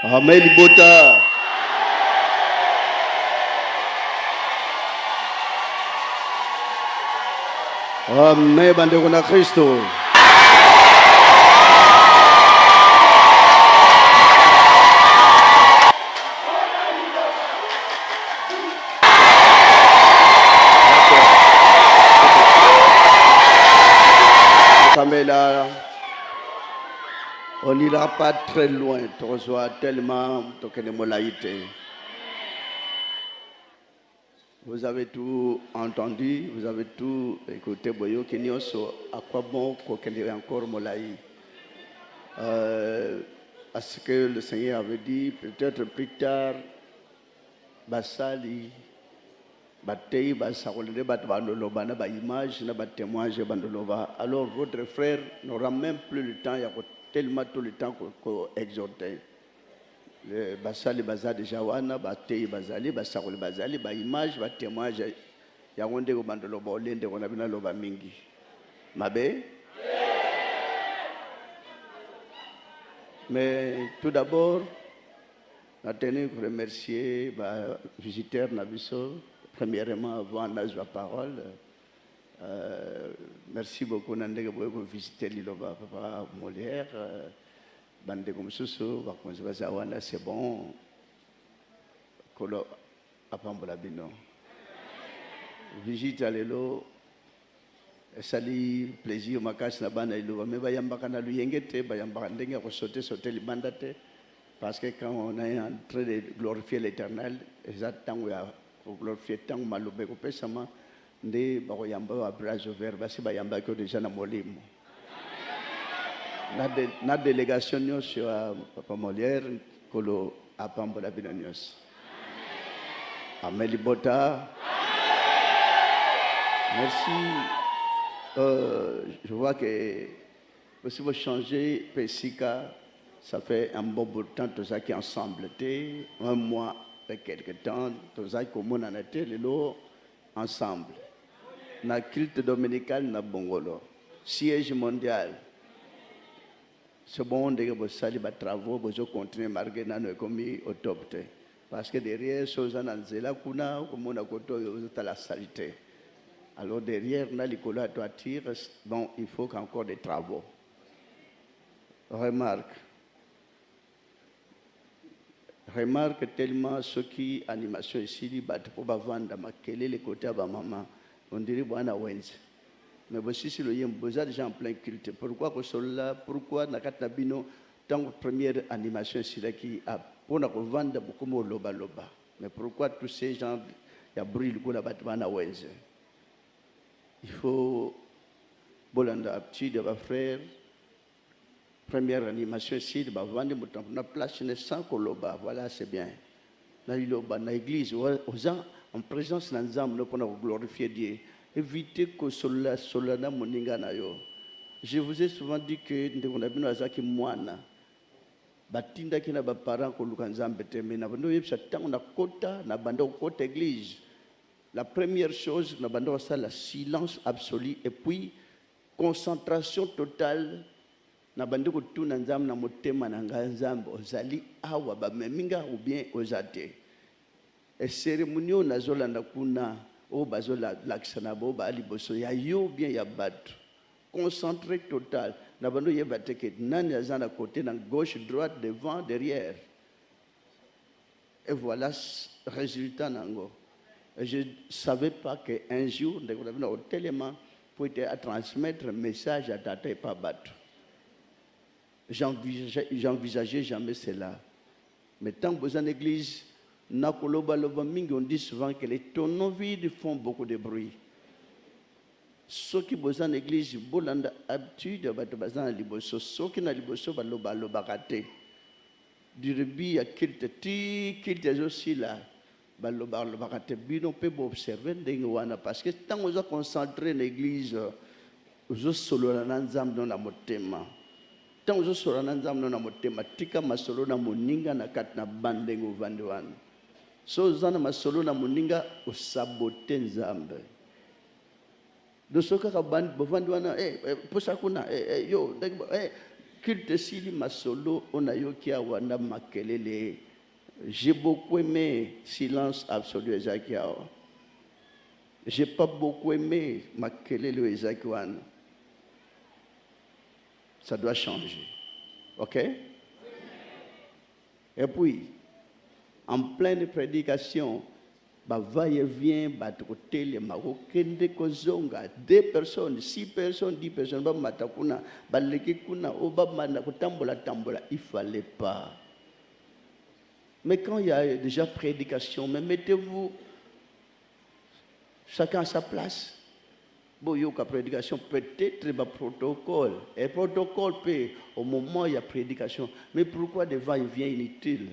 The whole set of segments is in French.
Ameli Bota. Amen bandeko na Kristo. Kamela, on n'ira pas très loin, tu reçois tellement de. Vous avez tout entendu, vous avez tout écouté. Boyo Kenyoso, à quoi bon qu'on encore Molaï? Parce que le Seigneur avait dit, peut-être plus tard, Basali, Batei, Basarolé, Batbandoloba, na ba image, na ba témoignage, Bandoloba. Alors votre frère n'aura même plus le temps, il y a tellement tout le temps qu'on exhortait. Basali bazali jawana batei bazali basakoli bazali ba image ba témoignage ya ngonde ko bandolo ba olende ko na bina loba mingi mabe. Mais tout d'abord je tenais à remercier les visiteurs Nabiso premièrement avant la parole. Merci beaucoup nandege boye ko visiter liloba papa Molière. Bande comme Soussou, c'est bon. Kolo apambola bino. Visite alelo. Sali plaisir makas na bana ilo. Mais bayamba kana luyengete, bayamba ndenge ko sauter libandate. Parce que quand on est en train de glorifier l'Éternel, exactement pour glorifier tant malube ko pesama, nde bakoyamba wa bras ouvert basi bayamba ko déjà na molimo. La délégation sur Papa Molière, Kolo Apambola Binanios. Amélie Bota. Merci. Je vois que si vous changez Pessika, ça fait un bon bout de temps, tout ça qui ensemble était, un mois et quelques temps, tout ça qui en était, les lots ensemble. Na culte dominical, na Bongolo. Siège mondial. C'est bon de que vous saluez vos travaux, vous continuez à marquer dans nos commis au top. Parce que derrière, chose en Anzela, kuna, comme on a côté, vous êtes à la saleté. Alors derrière, on a l'école à toiture, donc il faut qu'encore des travaux. Remarque tellement ceux qui animation ici, ils battent pour vendre, quel est le côté à maman, on dirait bon à Wednesday. Mais voici si le yem besoin déjà en plein culte. Pourquoi que cela, pourquoi nakata bino tant première animation ici là qui a pour nous vendre beaucoup de loba loba. Mais pourquoi tous ces gens il y a bruit le là battement Wednesday. Il faut bolanda petit de va frère première animation ici de va vendre na place ne sans koloba. Voilà c'est bien. Na loba na église aux gens en présence dans nous pour glorifier Dieu. Évitez que solana moninga na yo. Je vous ai souvent dit que nous avons azaki mwana. Batinda kina ba parents ko lukanzambe teme na bando yebsa tango na kota na bando kota église. La première chose na bando ça la silence absolu et puis concentration totale na bando ko tuna nzam na motema na nzambe ozali awa ba meminga ou bien ozate. Et cérémonie na zolanda kuna o bazola laksana bo ba liboso ya yo bien ya batu concentré total na bando yebate ke nani azana côté na gauche droite devant derrière et voilà résultat nango. Et je savais pas que un jour de on au tellement pour à transmettre un message à tata et pas batu. J'envisageais jamais cela. Mais tant que vous en église on dit souvent que les tonneaux vides font beaucoup de bruit. Ceux qui sont en église, ils ont l'habitude de ceux qui sont liboso, ils du rubis à kilte aussi là. On peut observer parce que tant que vous êtes concentré dans l'église, vous êtes solo dans la motema. Tant que vous êtes solo dans la motema, tika masolo na moninga na kat na bandengo vanduan. So zana masolo na moninga usabote nzambe. Dosoka ka band bovanduana posa kuna yo culte sili masolo onayoki awanda makelele. J'ai beaucoup aimé silence absolu Ezakiao. J'ai pas beaucoup aimé makelele Ezakiwan. Ça doit changer. OK? Et puis, en pleine prédication, va et vient, côté les Marocains de Kozonga, 2 personnes, 6 personnes, 10 personnes, matakuna, balekikuna, obamana, tambola, il fallait pas. Mais quand il y a déjà prédication, mais mettez-vous chacun à sa place. Bon, il y a prédication, peut-être il y a protocole. Et protocole peut, au moment où il y a prédication. Mais pourquoi des va-et-vient inutiles?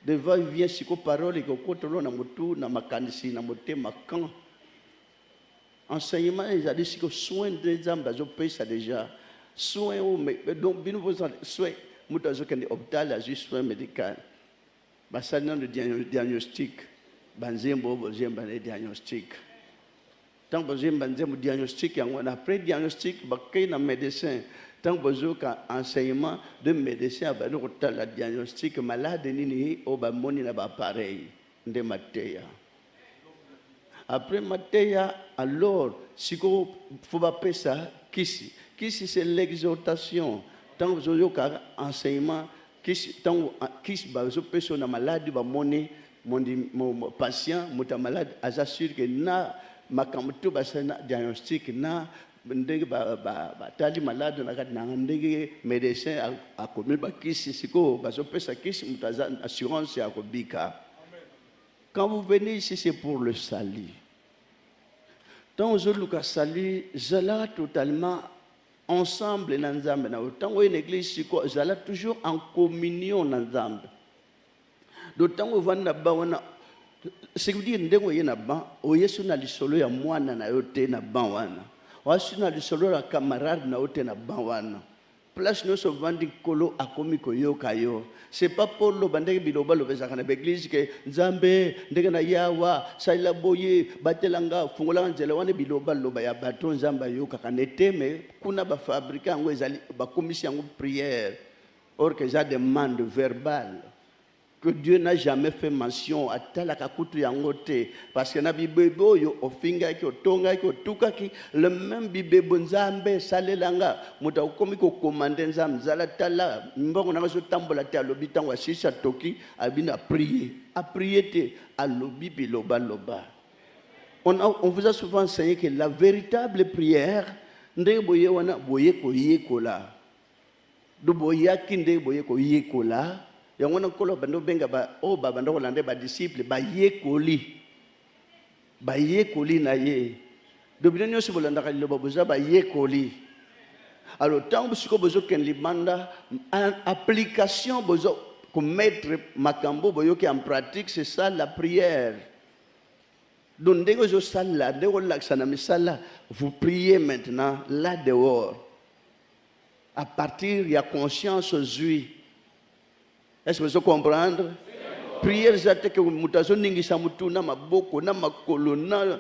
Des va-et-vient, si vous parlez, que vous avez na motu, na makanisi, na moté, makan. Enseignement, ils ont dit que soin des âmes, ils ont payé ça déjà. Soin, donc, bien vous soin, vous avez un hôpital, juste soin médical. Ça, c'est le diagnostic. Banzembo, bozemba, le diagnostic. Tant que vous avez un diagnostic, après le diagnostic, vous avez un médecin. Tant que vous avez un enseignement de médecin, vous avez un diagnostic malade, vous avez un appareil de Matéa. Après Matéa, alors, si vous faut pas ça, qui c'est l'exhortation. Tant que vous avez un enseignement, tant que vous avez un malade, vous avez mon patient, mon malade, j'assure que na makamtu basana diagnostic na ndenge tali malade na ndenge médecin a commis ba kisi siko bazopesa kisi mutaza assurance ya kobika. Quand vous venez ici, c'est pour le salut. Tant aux autres salut, zala totalement ensemble dans Nzambe na autant où une église siko zala toujours en communion dans Nzambe. D'autant où vanda bawana c'est que dire ndengo yena ba o Yesu na lisolo ya mwana na yote na bawana wasu na lisolo ya camarade na yote na bawana place no so vandi kolo akomi koyoka yo c'est pas pour lo bandeke biloba lo bezaka na église que Nzambe ndenge na yawa saila boye batelanga fungola nzela wane biloba loba ya bato Nzamba yoka kanete mais kuna ba fabriquer ngo ezali ba commission ngo prière or que ça demande verbale que Dieu n'a jamais fait mention à talaka kutu yangote parce que na bibebo yo ofinga ki otonga ki otuka ki le même bibebo Nzambe salelanga muta ukomi ko commander Nzambe zala tala mbongo na so tambola te alobi tango asisa toki abina prier te alobi biloba loba. On vous a souvent enseigné que la véritable prière ndenge boye wana boye ko yekola do boyaki ndenge boye ko yekola. Yangona kolo bando benga ba o ba bando kolande ba disciple ba yekoli na ye dobino nyoso bolanda ka liloba boza ba yekoli. Alors tant que bozo ken libanda en application bozo ko mettre makambo boyo ki en pratique, c'est ça la prière. Donc dès que je sala là dès que l'aksana misala vous priez maintenant là dehors à partir il y a conscience aux yeux. Est-ce que vous comprenez? Prière zate que mutazo ningisa mutu na maboko na makolo na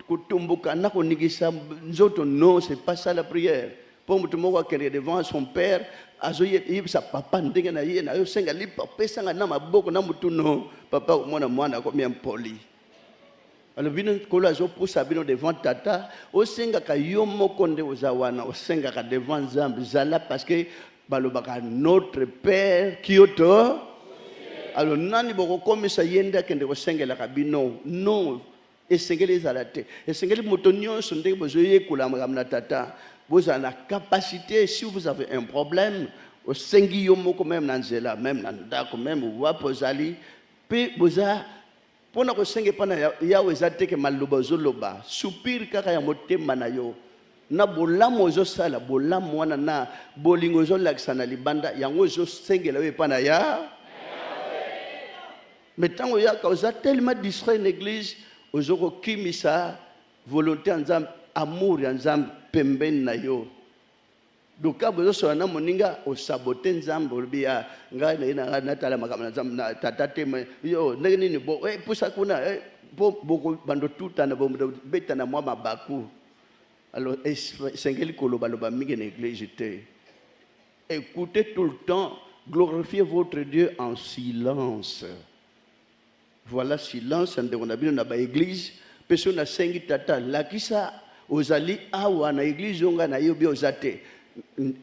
kutumbuka na koningisa nzoto. Non, c'est pas ça la prière. Pour mutu moko akende devant son père azoye sa papa ndenge na ye na yo senga li papa senga na maboko na mutu no papa mwana ko bien poli. Alors bino kolo azo poussa bino devant tata o senga ka yo moko nde ozawana o senga ka devant Nzambe zala parce que balobaka notre Père qui est au. Alors nani boko komisa yenda kende ko sengela kabino non esengeli ezalate esengeli moto nyonso ndenge bozoye kulama kamna tata vous avez la capacité si vous avez un problème au sengi yo moko même nanzela même nandako même wapozali pe boza pona ko senge pana yawe ezate ke maloba zoloba soupir kaka ya motema na yo na bolamu ozosala bolamu wana na bolingo ozolakisa na libanda yango ozosengela yo epana ya mais ntango oyaka oza tellement distrait na église ozokokimisa volonté ya Nzambe amour ya Nzambe pembeni na yo doka bozosola na moninga osabote Nzambe olobi ya ngai natala makambo na Nzambe na tata te yo ndenge nini bo pusa kuna boko bando tutana beta na mwa mabaku. Alors, sengeli koloba loba mingi na église te. écoutez tout le temps, glorifiez votre Dieu en silence. Voilà, silence, on a bien dans l'église, personne n'a sengi tata, la kisa, ozali, awa, na église, on a yobi ozate,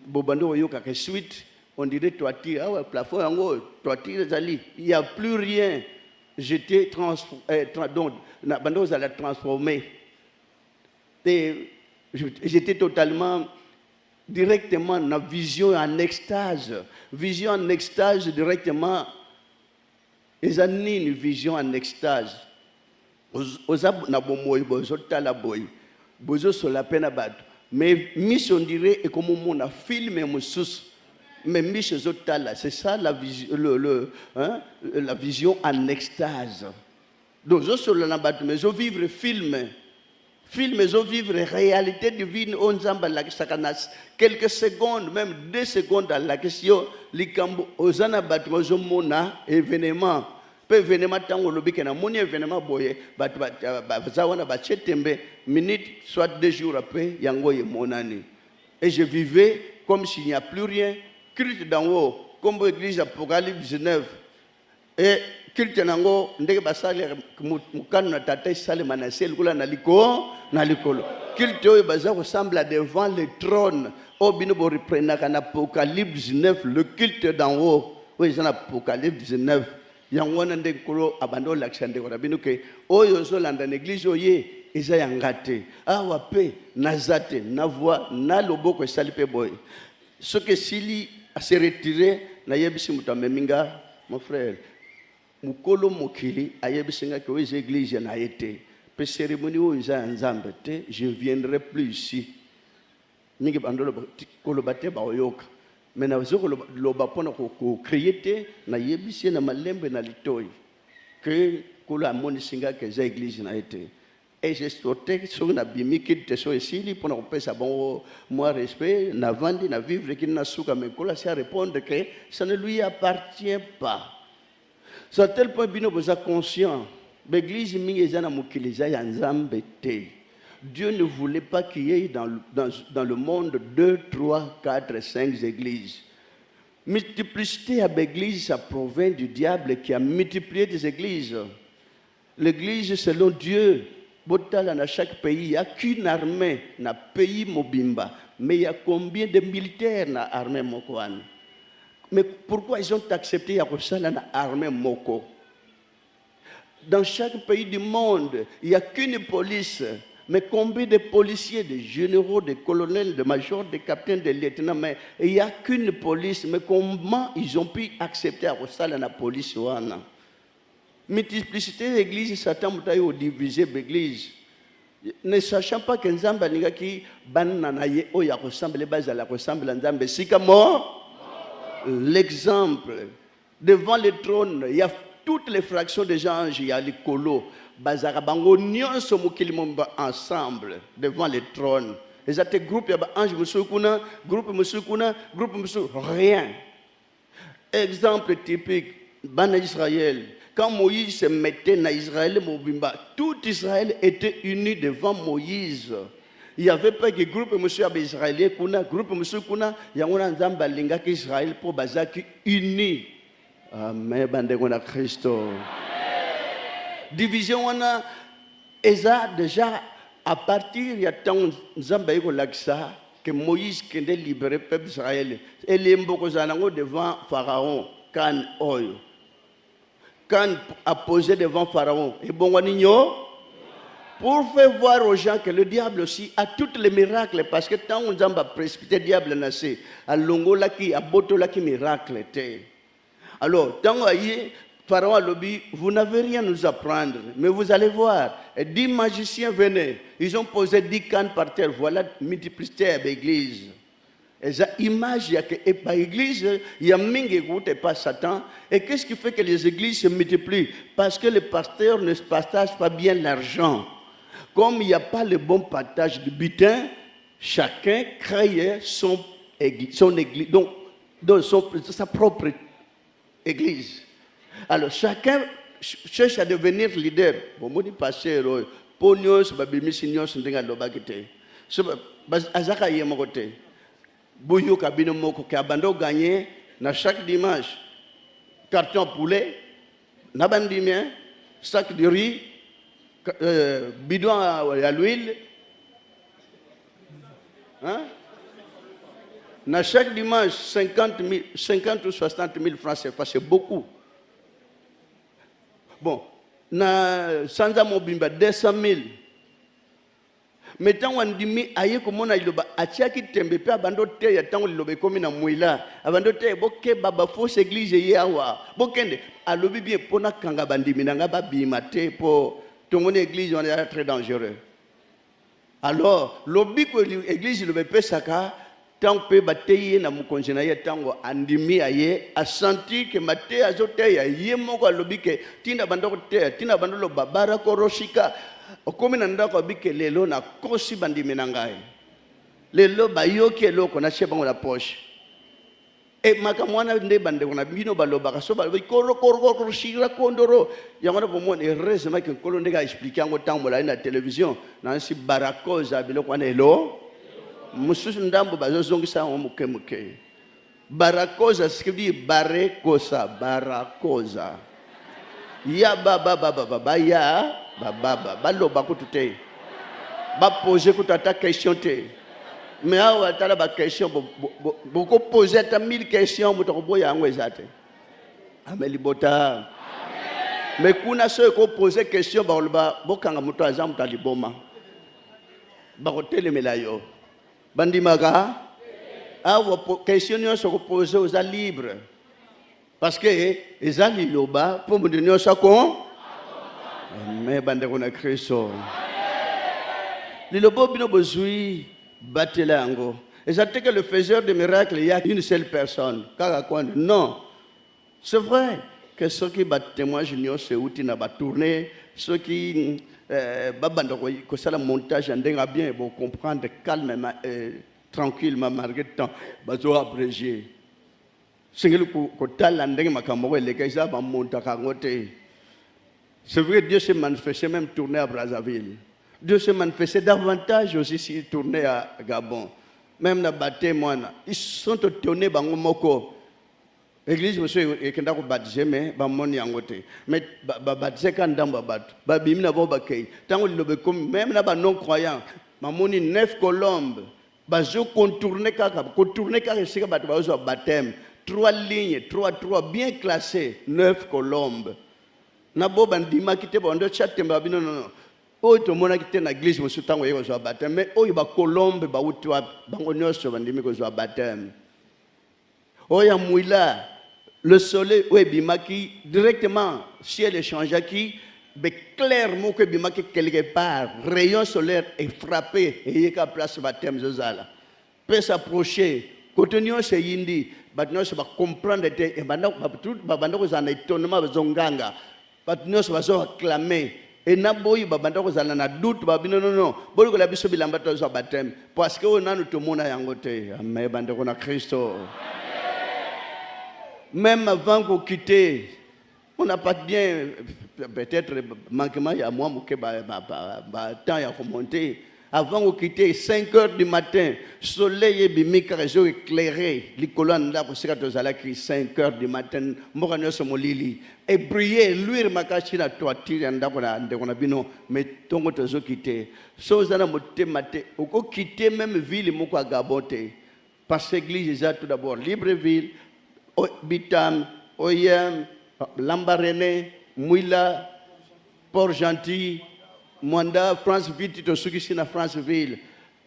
bobando yoka ke suite, on dirait toiture, awa, plafond, yango, toiture, zali, il n'y a plus rien. J'étais transformé. J'étais totalement, directement en vision en extase. Vision en extase directement. Ils ont une vision en extase. Mais mission dirait et comme on a filmé mon sous. Mais c'est ça la vision, la vision en extase. Donc, je vivre film, je vivre réalité divine, on quelques secondes, même 2 secondes à la question, likambo, ozana batmozo mona, événement. Peu événement, tant on l'obéit qu'un mon événement boye, bazawana bachetembe, minute, soit 2 jours après, yango ye monani. Et je vivais comme s'il n'y a plus rien. Culte d'en haut, comme l'église Apocalypse 19. Et culte d'en haut, ndenge basali mukano na tata sale manase likola na likolo. Culte oyo baza ressemble devant le trône. O bino bo reprendre en Apocalypse 19, le culte d'en haut. Oui, c'est en Apocalypse 19. Yango na ndenge kolo abando l'accende ko bino ke oyo zo landa l'église oye eza yangate. Awa pe nazate na voix na loboko esali pe boy. Ce que Sili a se retiré, na yebisi mutameminga, mon frère. Mukolo mokili a yebisinga que les églises na été. Pe cérémonie où ils ont nzambete, je ne viendrai plus ici. Mingi bandolo kolo bate ba oyoka. Mais na zoko lo bapona ko créer na yebisi na malembe na litoi. Que kolo amoni singa que les églises na été. Et j'ai sauté sur la bimi qui était sur ici pour nous faire bon moi respect na vendre na vivre qui na souka mais kola c'est répondre que ça ne lui appartient pas. C'est à tel point bino vous êtes conscient l'église mingeza na mukiliza ya nzambe te. Dieu ne voulait pas qu'il y ait dans le monde 2, 3, 4, 5 églises. Multiplicité à l'église, ça provient du diable qui a multiplié des églises. L'église selon Dieu, dans chaque pays, il n'y a qu'une armée, dans le pays Mobimba. Mais il y a combien de militaires dans l'armée Mokouane? Mais pourquoi ils ont accepté l'armée Moko? Dans chaque pays du monde, il n'y a qu'une police. Mais combien de policiers, de généraux, de colonels, de majors, de capitaines, de lieutenants? Mais il n'y a qu'une police. Mais comment ils ont pu accepter la police? Multiplicité de l'église, Satan a divisé l'église. Ne sachant pas que Nzamba qui bananaye oya ressemble les bases à la ressemble Nzamba sikamo. L'exemple devant le trône, il y a toutes les fractions des anges, il y a les colos, bazara bango nyonso mokili momba ensemble devant le trône. Les autres groupes, il y a ange musukuna, groupe musukuna, groupe musu rien. Exemple typique, Bana Israël. Quand Moïse se mettait dans Israël, tout Israël était uni devant Moïse. Il n'y avait pas de groupe monsieur israélien, groupe monsieur kuna, il y a un nzamba linga Israël pour bazaki uni. Amen, bande Christo. Division on a déjà à partir il y a tant nzamba yeko laksa que Moïse qui a libéré le peuple d'Israël. Et les mbokozanango devant Pharaon, kan oyo. Quand a posé devant Pharaon, et bon, pour faire voir aux gens que le diable aussi a tous les miracles, parce que tant on a précipité le diable nassé, à Longola qui a Botola qui miracle était. Alors, tant Pharaon a lobby, vous n'avez rien à nous apprendre, mais vous allez voir. Et 10 magiciens venaient, ils ont posé 10 cannes par terre, voilà multiplicité à l'église. Et ça, image, il y a que par l'église, il y a mingi et pas Satan. Et qu'est-ce qui fait que les églises se multiplient? Parce que les pasteurs ne partagent pas bien l'argent. Comme il n'y a pas le bon partage du butin, chacun crée son église, donc sa propre église. Alors chacun cherche à devenir leader. Bon, moi, je dis pasteur, pognos, babimisignos, n'denga lobakite. Azaka yé mon côté. Bouillot cabine moko qui a gagné na chaque dimanche carton poulet, nabandimien, sac de riz, bidon à l'huile. Hein? Na chaque dimanche 50 ou 60 000 francs CFA, c'est beaucoup. Bon, na Sanza Mobimba 200 000. Mais tant on dit aye comme on a iloba atiaki tembe pe abandote ya tango lilobe komi na mwila abandote boke baba fausse église yawa bokende alobi bien pona kanga bandimi nanga ba bimate po tongone église on est très dangereux. Alors lobi ko église lilobe pe saka tant pe bateye na mukonje na ye tango andimi aye a senti que mate azote ya ye moko alobi ke tinda bandoko te tinda bandolo babara koroshika. Okomi na ndako bike lelo na kosi bandimi na ngai lelo bayoki eloko na cheba la poche e makamwana nde bande kuna bino balobaka so balobi koro shira kondoro yango po mona heureusement que kolo ndeka expliquer ngo tambola na télévision na si barakoza biloko wana elo mususu ndambo bazozongisa ngo muke barakoza sikidi barekosa barakoza ya baba ya baba baloba kutute ba poser kutata question te mais awa tala ba question beaucoup poser ta 1000 questions mutoko boya ngo ezate ameli bota mais kuna so ko poser question ba bokanga muto azam taliboma ba hoteli melayo bandimaka awa question yo so ko poser aux libre parce que ezali loba pour me donner ça kon mais bande kona Kristo lilobo bino bozui batelango exactement que le faiseur de miracles il y a une seule personne kaka quoi non c'est vrai que ceux qui battent témoignage union c'est outil na ba tourner ceux qui babanda ko sala montage ndenga bien pour comprendre calmement tranquillement malgré temps bazo abréger singeli ko tala ndenga makambo le kaisa ba monta kangote. C'est vrai que Dieu s'est manifesté même tourné à Brazzaville. Dieu s'est manifesté davantage aussi s'il tournait à Gabon. Même dans le baptême, ils sont étonnés par moko. L'église, monsieur, il y a baptisé, mais il y a mais baptisé quand dans le baptême, même dans les non-croyants, il y a 9 colombes. Ils ont contourné le baptême. 3 lignes, 3, bien classées, 9 colombes. Nabo bandima kite bondo chatemba bino no o to mona kite na église mo sutango yego zo baptême mais o ba colombe ba utwa bango nyoso bandimi ko zo baptême o ya muila le soleil o bimaki directement ciel échangea qui be clairement que bimaki quelque part rayon solaire est frappé et yeka place baptême zozala peut s'approcher contenu c'est yindi batno se ba comprendre et banda banda ko zana étonnement bazonganga nous sommes acclamés et naboyi babanda ko zala na doute babino non boli ko la biso bilamba to zo baptême parce que on a tout monde yango te mais banda ko na Kristo même avant qu'on quitte on n'a pas bien peut-être manquement il y a moi que temps ya remonter avant qu'on quitte 5 heures du matin soleil et bimika réseau éclairé les colonnes là pour sika to zala ki 5 heures du matin mokano so molili et briller luire makachi na toiture ndako na ndeko na bino mais tongo tozo quitter so zana motema te oko quitter même ville moko gabote parce que l'église est tout d'abord Libreville Bitam Oyem Lambaréné Mouila Port-Gentil Mwanda, France-Ville, France-Ville.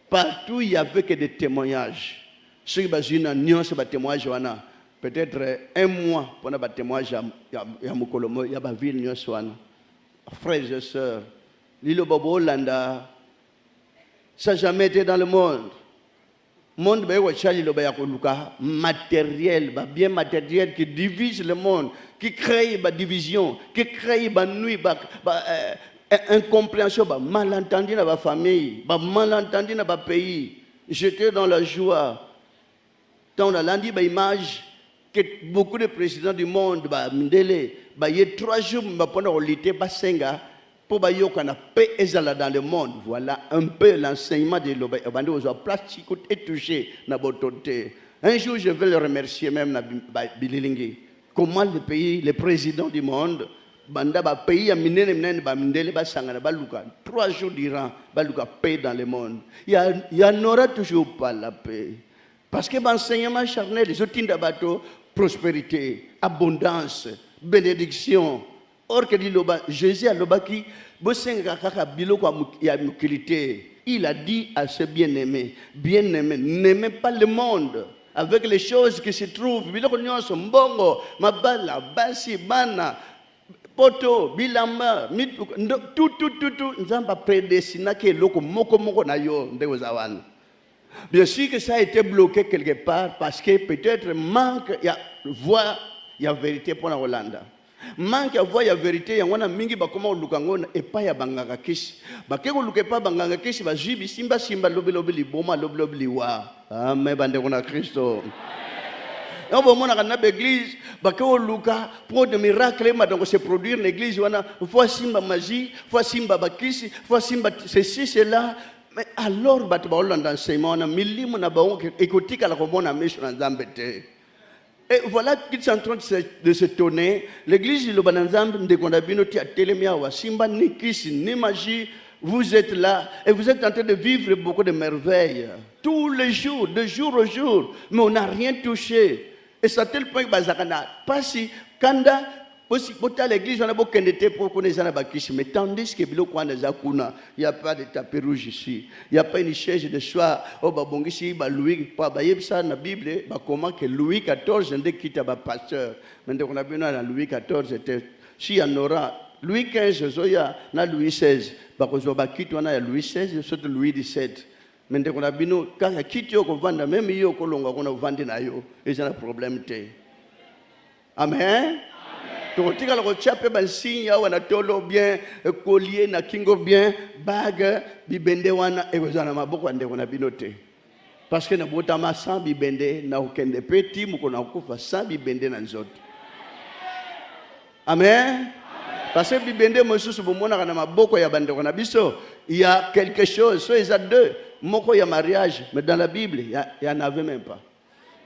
Partout, il y avait que des témoignages. Ceux qui ont des témoignages, peut-être un mois pour des témoignages, il y a Mokolomo, il y a des villes, frères et sœurs. L'île Bobo Hollanda, ça n'a jamais été dans le monde. Le monde matériel, bien matériel qui divise le monde, qui crée des divisions, qui crée des nuits, incompréhension, malentendu dans la famille, malentendu dans le pays. J'étais dans la joie. Dans la lundi, image que beaucoup de présidents du monde, il y a 3 jours, pendant l'été, pour que la paix est dans le monde. Voilà un peu l'enseignement de l'obéissance. Plastique est touché dans votre côté. Un jour, je vais le remercier même dans Bililingi. Comment le pays, les présidents du monde, banda ba pays a miné ba mindele ba sangana ba luka 3 jours durant ba luka paix dans le monde. Il y en aura toujours pas la paix. Parce que l'enseignement charnel, les outils d'abato, prospérité, abondance, bénédiction. Or que dit Jésus a l'obaki, il a dit à ses bien-aimés, bien-aimés, n'aimez pas le monde avec les choses qui se trouvent. Mbongo, mabala, basi, bana, poto, bilamba, tout, nous avons prédestiné que l'oko moko moko na yo ndegozawan. Bien sûr que ça a été bloqué quelque part parce que peut-être manque ya voix, ya vérité pour la Hollande. Manque ya voix ya vérité ya wana mingi bakoma olukango epa ya banganga kishi. Bakeko lukepa banganga kishi bajibi simba lobi liboma lobi liwa. Amen bande kona Kristo. On va montrer dans l'église, bakeko luka pour de miracles donc se produire l'église wana fois simba magie, fois simba bakisi, fois simba ceci cela. Mais alors, bah tu vas dans l'enseignement, on a mille mon abaon écouter qu'à la commune à mission en Zambete. Et voilà qu'ils sont en train de se tourner. L'église de l'Obananzam de Kondabino qui a télémia wa simba ni kisi ni magie. Vous êtes là et vous êtes en train de vivre beaucoup de merveilles tous les jours, de jour au jour. Mais on n'a rien touché. Et c'est à tel point que Bazakana pas si Kanda. Aussi, pour l'église, on a beaucoup de temps pour connaître la bakissi. Mais tandis que il n'y a pas de tapis rouge ici. Il n'y a pas une chaise de choix. Oh, babongisi, Louis, pas ça dans la Bible. Comment que Louis XIV n'était quitté le pasteur. Maintenant, on a vu dans Louis XIV, si y en aura Louis XV, Zoya, na Louis XVI. Parce qu'on a quitté Louis XVI, surtout Louis XVII. Maintenant, on a vu quand on quitte, on vend même yo, on a vendu na yo. Et c'est un problème. Amen. Donc, quand on a un signe, on a tolo bien, collier, na kingo bien, bague, bibende wana, et vous en avez beaucoup de binoté. Parce que nous avons 100 bibende, na aucun de petits, nous avons 100 bibende dans les autres. Amen. Parce que bibende, il y a quelque chose, soit il y a deux, moko il y a mariage, mais dans la Bible, il n'y en avait même pas.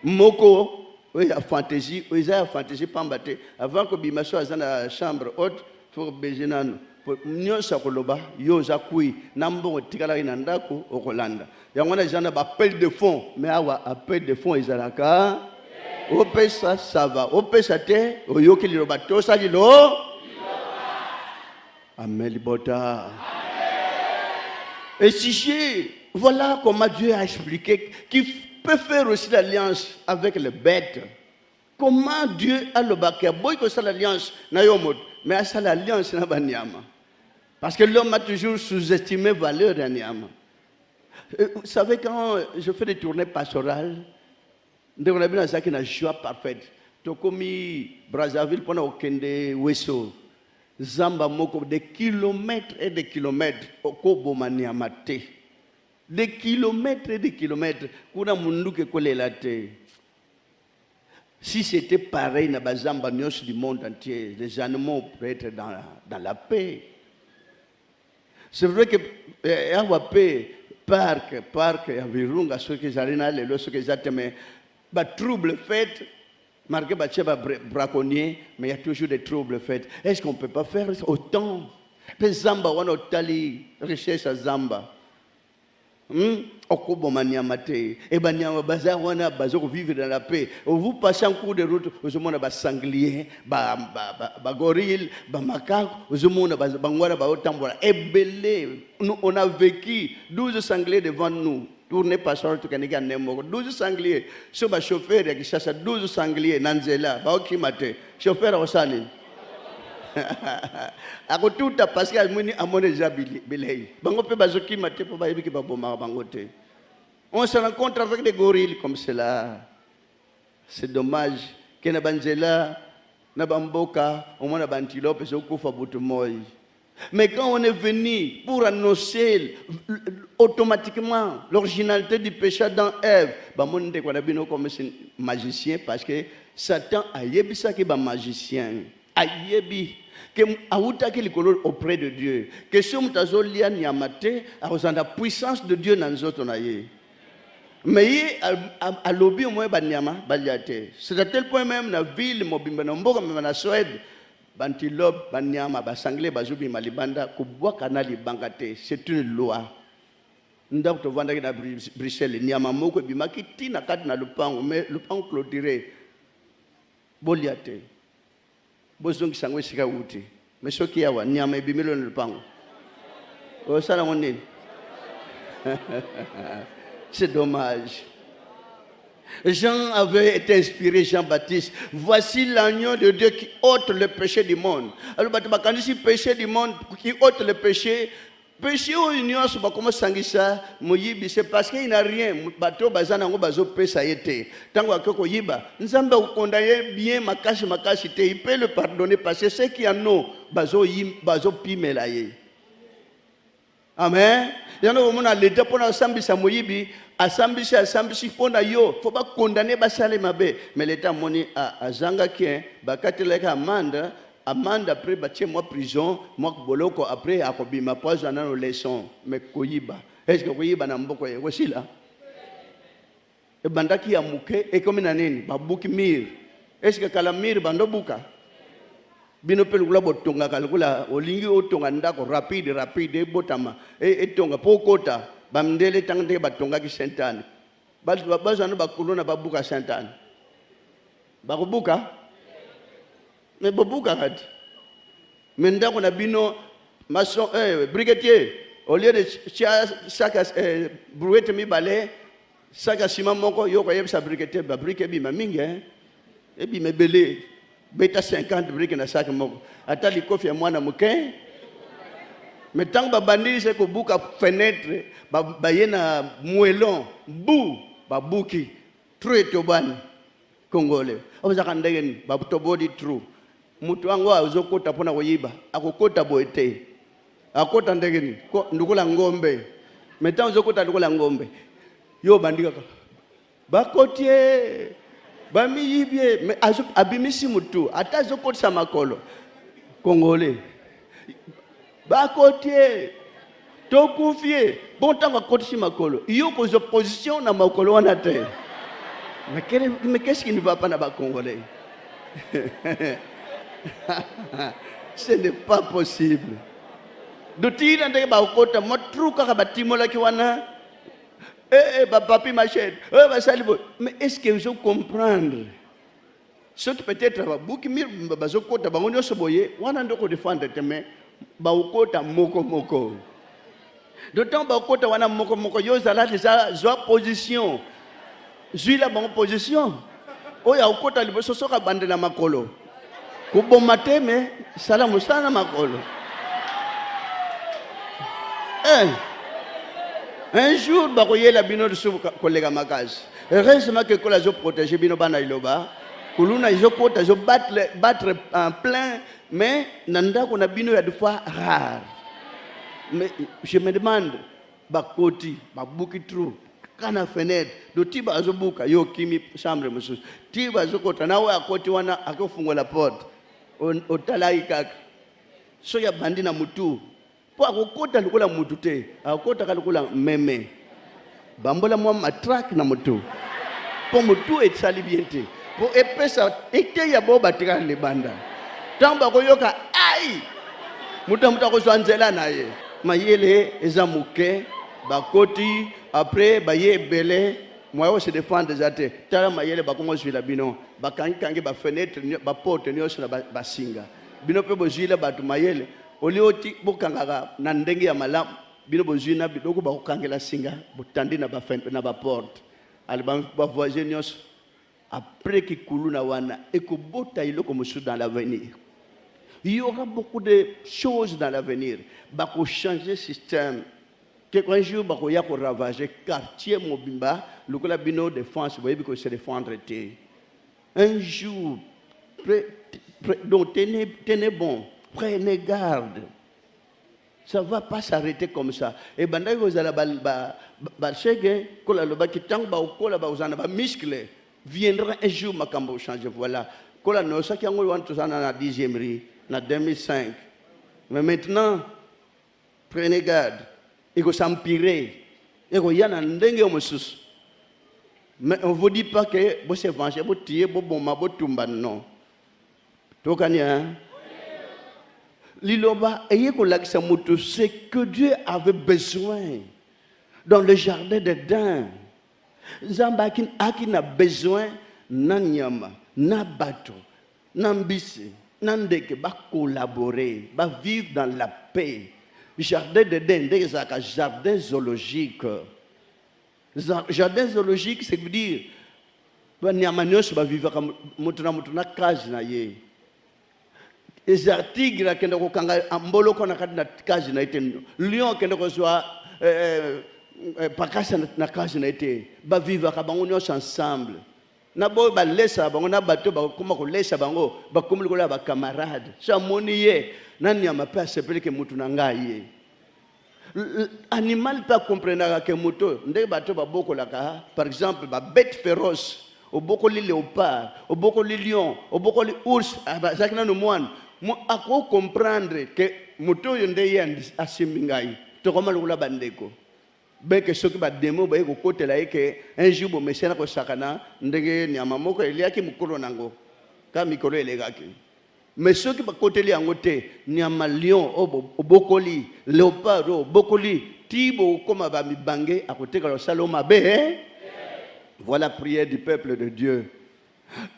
Moko, oui, la fantaisie, oui, la fantaisie pas battre. Avant que Bimaso soit dans la chambre haute, pour baiser nan. Nyo sakoloba, yo zakui, nambo tikala inandaku okolanda. Yangona jana ba appel de fond, mais awa appel de fond izalaka. Opesa ça va, opesa te, oyoki liloba to sa lilo. Amen libota. Et si voilà comment Dieu a expliqué qu'il peut faire aussi l'alliance avec les bêtes. Comment Dieu a le bac, boy que ça l'alliance na yomod, mais à ça l'alliance na banyama. Parce que l'homme a toujours sous-estimé la valeur d'un yama. Vous savez, quand je fais des tournées pastorales, on a bien ça qui a une joie parfaite. Tokomi Brazzaville pendant Okende Weso, Zamba Moko, des kilomètres et des kilomètres, Okobo Maniamate. Des kilomètres et des kilomètres. Si c'était pareil dans les Zamba du monde entier, les animaux pourraient être dans la paix. C'est vrai que y a une paix, parc, Virunga, ceux qui sont ceux qui sont mais troubles faits, marqué par braconnier, mais il y a toujours des troubles faits. Est-ce qu'on ne peut pas faire autant? Les Zamba, on a tali, richesse à Zamba. Okobo maniamate et banyama bazar wana bazoko vivre dans la paix. Vous passez en cours de route, vous avez des sangliers, des gorilles, des macaques, vous avez des bangwara baotambola. Ebele, nous on a vécu 12 sangliers devant nous. Tournez pas sur tout candidat nemo 12 sangliers. Sur le chauffeur qui chasse 12 sangliers nanzela, baokimate. Chauffeur osani. Ako tout a passé à mon déjà bilay. Bango pe bazoki mate pour bayebi ki baboma bangote. On se rencontre avec des gorilles comme cela. C'est dommage que na banzela na bamboka au moins na bantilope so kufa butu moy. Mais quand on est venu pour annoncer automatiquement l'originalité du péché dans Ève, ba mon de ko na bino comme magicien parce que Satan a yebisa ki ba magicien. ayebi que auta ki likolo auprès de Dieu que si mutazo lia nyamate akozanda puissance de Dieu na nzoto na ye mais à lobby au moins banyama baliate c'est à tel point même na ville mobimba na mboka même na Suède bantilope banyama basanglé bazubi malibanda kubwaka na libanga te c'est une loi ndako tovanda na Bruxelles nyama moko bimaki tina kati na lupango mais lupango clôturé boliate bozongi sangwe sika uti mais soki yawa nyama ebimelo na lupango o sala ngoni c'est dommage. Jean avait été inspiré, Jean-Baptiste. Voici l'agneau de Dieu qui ôte le péché du monde. Alors, quand il dit péché du monde, qui ôte le péché, péché au union, c'est pas comment sangisa, moyibi, c'est parce qu'il n'a rien. Bateau, bazana, ngo bazo pesa yete. Tango akoko yiba, nzamba ou condamné bien, makashi te, il peut le pardonner parce que ceux qui en ont, bazo pimela ye. Amen. Yano omona l'état pour asambisa moyibi, asambisi pona yo, faut pas condamner basale mabe, mais l'état moni azanga kien, bakateleka amende après batie moi prison, moi boloko après akobima poison na no leçon, mais koyiba. Est-ce que koyiba na mboko ye wasila? E bandaki ya muke e comme na nini, babuki mir. Est-ce que kala mir bando buka? Bino pelukula botonga kalukula olingi otonga ndako rapide botama etonga pokota bamndele tangte batonga ki sentane bazana bakulona babuka sentane bakubuka mais babuka kati mendako na bino maçon brigadier au lieu de saka brouette mi balé saka sima moko yoko yebisa brigadier ba brique bi mamingi et bi mebele beta 50 briques na sac moko atali kofi ya mwana muke mais tant babandili c'est ko buka fenêtre ba yena muelon bu babuki true to ban congolais obazaka ndegen ba to body true mutu wangu azokota pona koyiba akokota boete akota ndegen ndukula ngombe mais tant azokota ndukula ngombe yo bandika bakotie bami yibye mais abimisi mutu atazokotisa makolo congolais bakotie tokufie bon tango akotisi makolo yo kozo position na makolo wana te mais qu'est-ce qui ne va pas na ba congolais ce n'est pas possible dotira ndenge ba okota motruka ka batimola ki wana papi machette, mais est-ce que vous comprendre? Ce qui peut-être beaucoup mieux, bazokota bangonyo soboye, wana ndoko défendre mais baokota moko. D'autant baokota wana moko yo zala déjà zo position. Zui la bonne position. Oya okota liboso soka bandela makolo. Kubomate mais sala musana makolo. Un jour, baroye la bino de sous collègue Makaz. Heureusement que la zo protégé bino bana iloba. Kuluna izo kota zo battre en plein, mais nanda qu'on a bino ya de fois rare. Mais je me demande, bakoti, babuki trou, kana fenêtre, do tiba zo buka yo kimi chambre musus. Tiba zo kota na wa koti wana akofungwa la porte. Otalai kaka. So ya bandina mutu. Po akokota likola mutu te akokota kalikola meme bambola mwa matraque na mutu po mutu etsali bien te po epesa ete ya bo batika le banda tamba koyoka ai mutu akozwa nzela na ye mayele eza muke bakoti après baye belé moi se défendre zate tala mayele bakongo zwila bino bakangi ba fenêtre ba porte nyosho na basinga bino pe bozwila batu mayele olioti bokangaka na ndenge ya malamu bino bozwina bidoko bakokangela singa botandi na ba porte ali ba voisin nyos après kikulu na wana ekobota iloko musu dans l'avenir. Il y aura beaucoup de choses dans l'avenir bako changer système un jour bako ya ko ravager quartier mobimba lokola bino défense boyebi ko se défendre te un jour donc tenez bon. Prenez garde. Ça ne va pas s'arrêter comme ça. Et bandai vous allez chege kola loba kitang ba okola ba uzana ba muscle viendra un jour makambo changer voilà Quand on a qui ont tout ça dans la 10e rue, en 2005. Mais maintenant, prenez garde. Il faut s'empirer. Il y a un dengue au moussous. Mais on ne vous dit pas que vous êtes vengé, vous tuez, vous bombez, vous tombez. Non. Tu connais? Liloba, c'est que Dieu avait besoin dans le jardin d'Éden. Zambakin a besoin nanyama, nabato, nambisi, nandeke, va collaborer, va vivre dans la paix. Jardin d'Éden, c'est un jardin zoologique. Jardin zoologique, c'est veut dire, nyamanyos va vivre comme mutuna kazi na ye. Eza tigre kenda ko kanga ambolo ko na kati na kazi na ite lion kenda ko zwa pakasa na kazi na ite ba vivre ka bango nyos ensemble na bo ba lesa bango na bato ba kuma ko lesa bango ba kumuli ko la ba camarade sa moni ye nani amape sepele ke mutu na ngai animal pas comprendre que moto ndé bato ba boko la ka par exemple ba bête féroce au boko li léopard au boko li lion au boko li ours zakina no moine moi à quoi comprendre que moto yonde yandi asimingai to koma lula bandeko be que ce qui ba demo ba ko kotela que un jour bo mesena ko sakana ndenge nyama moko eliaki mukolo nango ka mikolo elegaki mais ce qui ba koteli yango te nyama lion obokoli léopard obokoli tibo koma ba mibange akoteka lo saloma be voilà la prière du peuple de Dieu.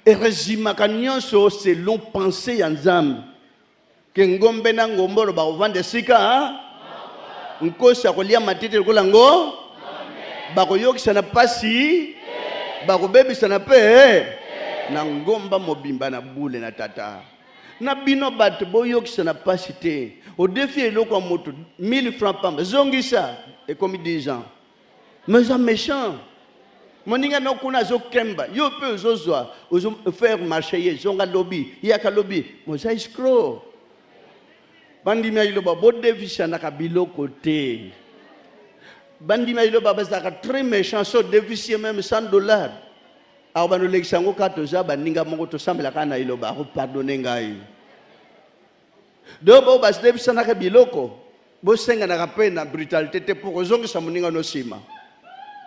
Et résima kanyonso selon pensée yanzam. Que ngombe na ngombolo ba ovande sika nkosa kolia matete kolango ba koyokisa na pasi ba kobebisa na pe na ngomba mobimba na bule na tata na bino bato boyokisa na pasi te au défi eloko moto 1000 francs pamba zongisa et comme 10 ans mais ça méchant. Moninga no kuna zo kemba yo pe zozwa ozo faire marcher ye zonga lobby yaka lobby moza escroc bandima iloba bo devisa na kabilo côté bandima iloba bazaka très méchant so devisier même $100 alors bano leksango katoza baninga moko to sambela kana iloba ko pardonner ngai do bo bas devisa na kabiloko bo senga na kapena brutalité te pour zongisa moninga no sima.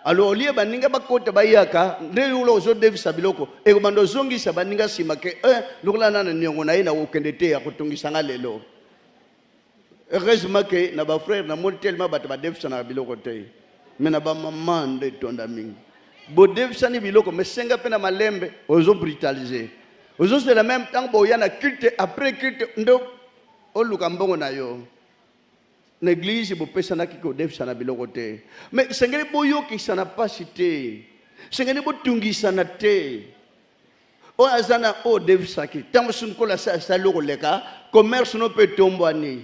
Alors, au lieu de ninga bakote bayaka, ndeyulo zo devisa biloko, e komando zongi sa baninga sima ke lukula nana nyongo na ina ukendete ya kutungisa ngalelo. Heureusement que na ba frère na moni tellement ba devisa na biloko te. Mais na ba maman nde tonda mingi. Bo devisa ni biloko mais senga pe na malembe ozo brutaliser. Ozo c'est la même temps bo yana culte après culte ndo oluka mbongo na yo. L'église bo pesa na kiko devisa na biloko te mais sengeli boyo ki sana pasite sengeli bo tungisa na te o azana o devisa ki tamusun ko la sa loko leka commerce no peut tombani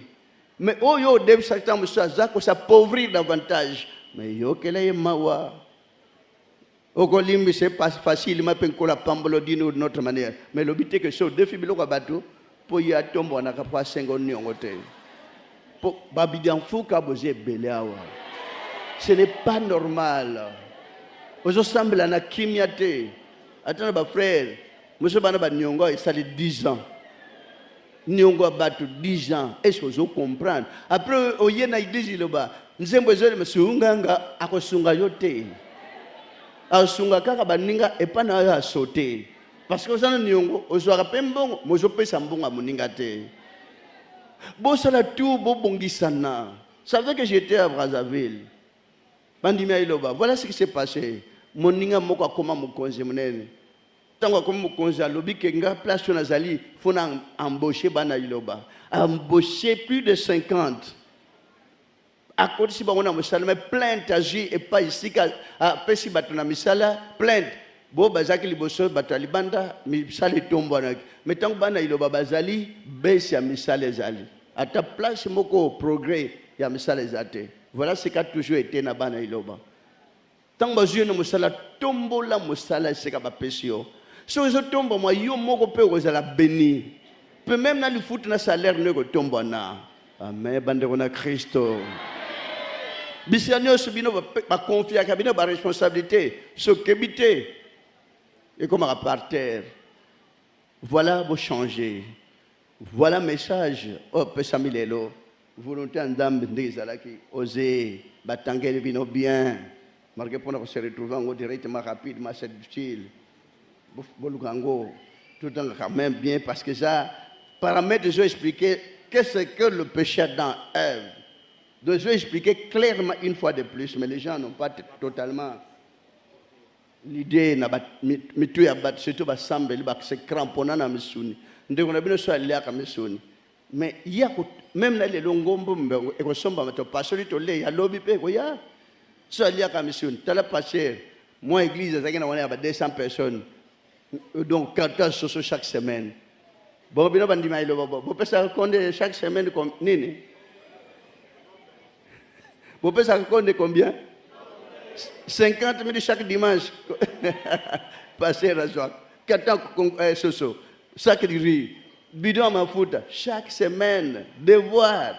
mais o yo devisa tamusa zako sa pauvrir davantage mais yo kele mawa o ko limbi c'est pas facile ma pen ko la pambolo dino de notre manière mais l'obité que so defi biloko bato po ya tombo na ka pa sengo nyongo te. Ce n'est pas normal. Vous semblez à la kimiate. Attends, ma frère, monsieur Banaba Nyongo, il s'allait 10 ans. Nyongo a battu 10 ans. Est-ce que vous comprenez? Après, au Yéna, il dit, nous sommes besoin de monsieur Unganga à Kosunga Yote. À Sunga Kakabaninga et pas à sauter. Parce que vous avez Nyongo, vous avez Pembon, moi je peux s'ambonga Moningate. Bosala tout bobongisana. Ça veut que j'étais à Brazzaville. Bandimia iloba. Voilà ce qui s'est passé. Moninga moko koma mukonzi munene. Tango koma mukonzi alobi kenga place nazali fona embaucher bana iloba. Embaucher plus de 50. À côté si bango na musala mais plainte agi et pas ici à pesi batuna misala plainte. Bo bazaki liboso batali banda misala tombo na. Mais tant que bana iloba bazali besi ya misala ezali. À ta place moko progrès ya misala ezate. Voilà ce qui a toujours été na bana iloba. Tant que je ne musala tombo la musala c'est ka ba pesio. So zo tombo moi yo moko pe ko zala béni. Peut même na li foot na salaire ne ko tombo na. Amen bande ko na Christo. Bisianyo subino ba confier ka bino ba responsabilité, se kebité. Et comme à par terre. voilà vous changez. Voilà message. Oh, Pessamilelo. Volonté en dame qui oser, batangel vino bien. Marqué pour nous se retrouver en directement rapidement, c'est utile. Bolugango, tout en quand même bien parce que ça, paramètres, je vais expliquer qu'est-ce que le péché dans Ève. Donc, je vais expliquer clairement une fois de plus, mais les gens n'ont pas totalement l'idée, mais tu as surtout c'est cramponnant dans mes souvenirs. Nous avons bien sûr aller à mes souvenirs. Mais il y a même les longombo, et qu'on s'en va pas solide, il y a lobby, il y a soit aller à mes souvenirs. Tu as passé, moi, église, il y a 200 personnes, donc 14 sur chaque semaine. Bon, bien, on dit, vous pouvez ça compter chaque semaine comme Nini. Vous pouvez ça compter combien? 50 000 chaque dimanche. Passer la joie. 14 soso. Sacré. Bidon à ma foute. Chaque semaine. Devoir.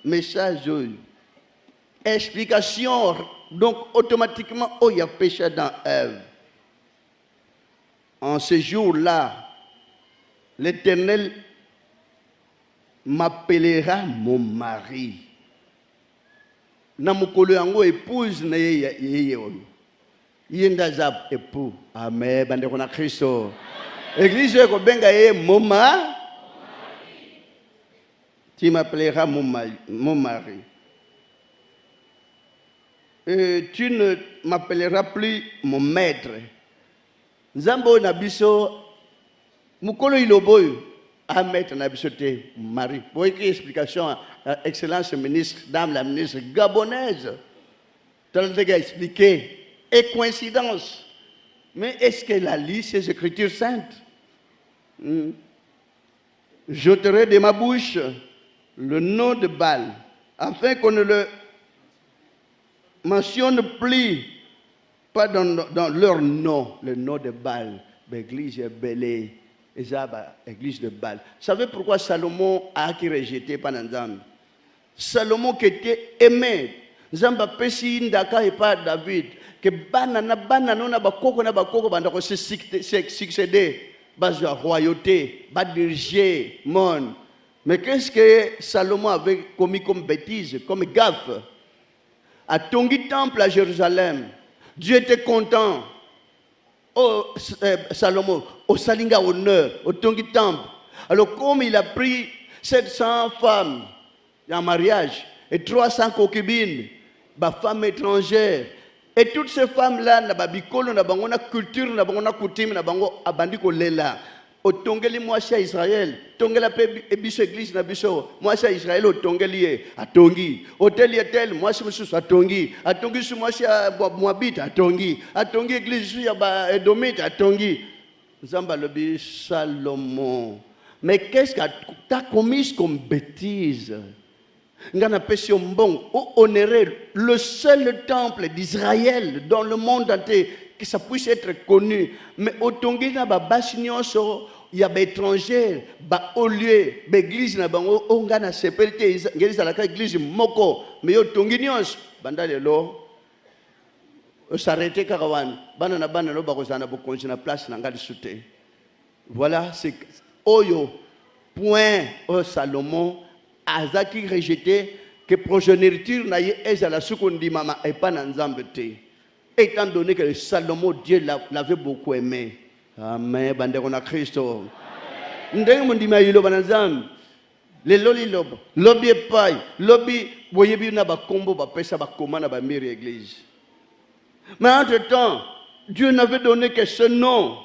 Message. Explication. Donc, automatiquement, il y a péché dans Ève. En ce jour-là, l'Éternel m'appellera mon mari. Namukolo yango épouse na yeye oyo. Yenda zap époux. Amen. Bande kona Kristo. Église ko benga yeye moma. Tu m'appelleras mon mari. Et tu ne m'appelleras plus mon maître. Zambo na biso mukolo iloboyo. À mettre na bisoté Marie. Pour écrire explication, excellence ministre, dame la ministre gabonaise. Tu as déjà expliqué. Et coïncidence. Mais est-ce qu'elle a lu ces écritures saintes? J'ôterai de ma bouche le nom de Baal, afin qu'on ne le mentionne plus, pas dans leur nom, le nom de Baal. L'église est belle. Et ça, l'église de Baal. Vous savez pourquoi Salomon a été rejeté par Nzambe? Salomon qui était aimé. Nzamba pesi ndaka et pas David. Que banana na bakoko bandako se succéder. Bas royauté, bas diriger monde. Mais qu'est-ce que Salomon avait commis comme bêtise, comme gaffe? À Tongi temple à Jérusalem. Dieu était content. Oh, Salomon, au Salinga honneur, au Tongi Temple. Alors, comme il a pris 700 femmes en mariage et 300 concubines, femmes étrangères, et toutes ces femmes-là, na babikolo, na bango na culture, na bango na coutume, na bango abandiko lela. Au Tongeli, moi, c'est Israël. Tongela pe ebiso église na biso. Moi, c'est Israël. Au Tongeli, à Tongi. Au tel et tel, moi, c'est monsieur à Tongi. À Tongi, moi, c'est à Moabit, à Tongi. À Tongi, église, je suis à Edomite, à Tongi. Zamba le Salomon. Mais qu'est-ce que tu as commis comme bêtise? Ngana pession bon, honorer le seul temple d'Israël dans le monde entier. Que ça puisse être connu. Mais au Tongi, il y a des étrangers, au lieu, l'église, on a séparé, l'église moko, mais au Tongi, banda lelo, s'arrêter karawan, banana banana bakozana pour continuer place n'a pas sauter. Voilà, c'est Oyo, point au Salomon, Azaki rejeté, que progéniture n'a eu à la soukondi mama et pas dans Zambete. Étant donné que Salomon, Dieu l'avait beaucoup aimé. Amen. Bandekona Christo. Ndenge mundima yilo banazam. Le loli lobo. Lobby epai. Lobby boyebi na ba kombo ba pesa ba komana ba miri église. Mais entre-temps, Dieu n'avait donné que ce nom.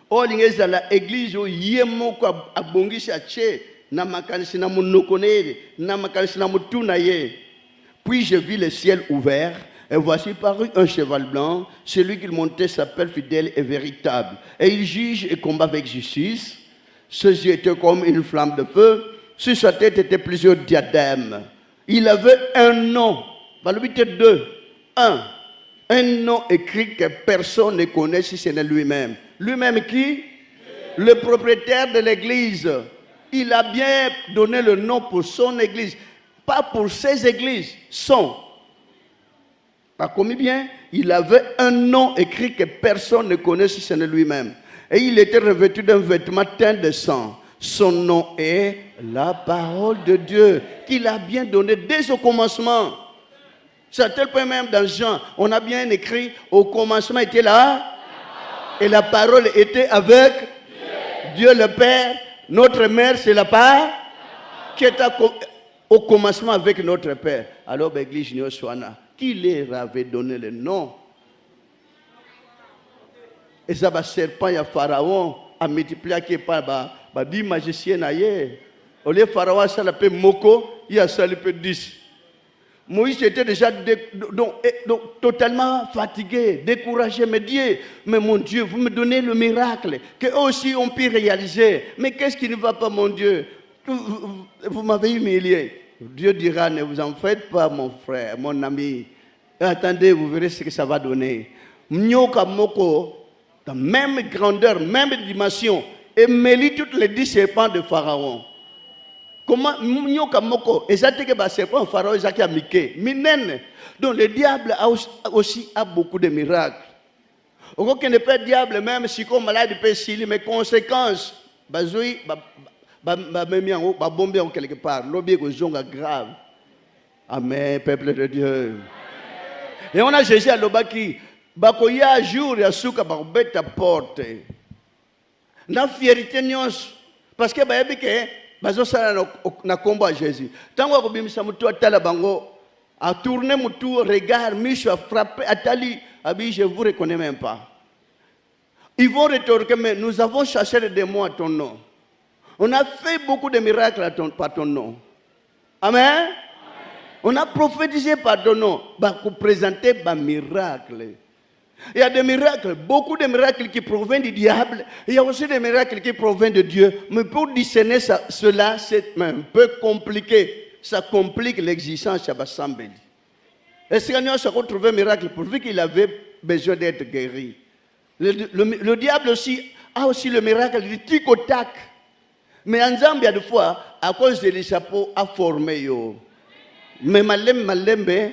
Oh lingeza la église o yemoko abongisi ache na makanisi na munokonele na makanisi na mutuna ye. Puis je vis le ciel ouvert. Et voici parut un cheval blanc. Celui qu'il montait s'appelle fidèle et véritable. Et il juge et combat avec justice. Ses yeux étaient comme une flamme de feu. Sur sa tête étaient plusieurs diadèmes. Il avait un nom. Deux. Un nom écrit que personne ne connaît si ce n'est lui-même. Lui-même qui? Le propriétaire de l'église. Il a bien donné le nom pour son église. Pas pour ses églises. Son. Pas commis bien, il avait un nom écrit que personne ne connaît si ce n'est lui-même. Et il était revêtu d'un vêtement teint de sang. Son nom est la parole de Dieu, qu'il a bien donné dès au commencement. C'est à tel point même dans Jean, on a bien écrit, au commencement était là, et la parole était avec Dieu le Père. Notre mère, c'est la part qui est au commencement avec notre Père. Alors, l'église Nyosuana, qui leur avait donné le nom? Et ça va serpent, il y a Pharaon, a multiplié qui par 10 magiciens ailleurs. Au lieu de Pharaon, ça l'appelle Moko, il y a ça l'appelle 10. Moïse était déjà totalement fatigué, découragé. Mais Dieu, mais mon Dieu, vous me donnez le miracle qu'eux aussi ont pu réaliser. Mais qu'est-ce qui ne va pas, mon Dieu? Vous m'avez humilié. Dieu dira, ne vous en faites pas, mon frère, mon ami. Attendez, vous verrez ce que ça va donner. Mnyoka Moko, dans même grandeur, même dimension, et mêlit toutes les 10 serpents de Pharaon. Comment Mnyoka Moko, et ça te que serpent Pharaon, ça qui a miqué. Minen. Donc le diable aussi a beaucoup de miracles. Aucun n'est pas diable, même si comme malade peut s'il mes conséquences. Bazoui, bomber en quelque part. L'objet grave. Amen, peuple de Dieu. Et on a Jésus à l'obaki. Bakoya jour ya suka barbeta porte. Na fierté nyos parce que bayebi ke bazo sala na combat Jésus. Tango ko bimisa mutu atala bango a tourner mutu regard miche a frappé atali abi je vous reconnais même pas. Ils vont rétorquer mais nous avons chassé les démons à ton nom. On a fait beaucoup de miracles par ton nom. Amen. On a prophétisé par ton nom, pour présenter des miracles. Il y a des miracles, beaucoup de miracles qui proviennent du diable. Il y a aussi des miracles qui proviennent de Dieu. Mais pour discerner cela, c'est un peu compliqué. Ça complique l'existence de Bassambeli. Est-ce qu'il y a trouvé un miracle pourvu qu'il avait besoin d'être guéri? Le diable aussi a aussi le miracle du tic au tac. Mais en Zambie, des fois, à cause de l'échapeau, a formé yo. Mais malembe,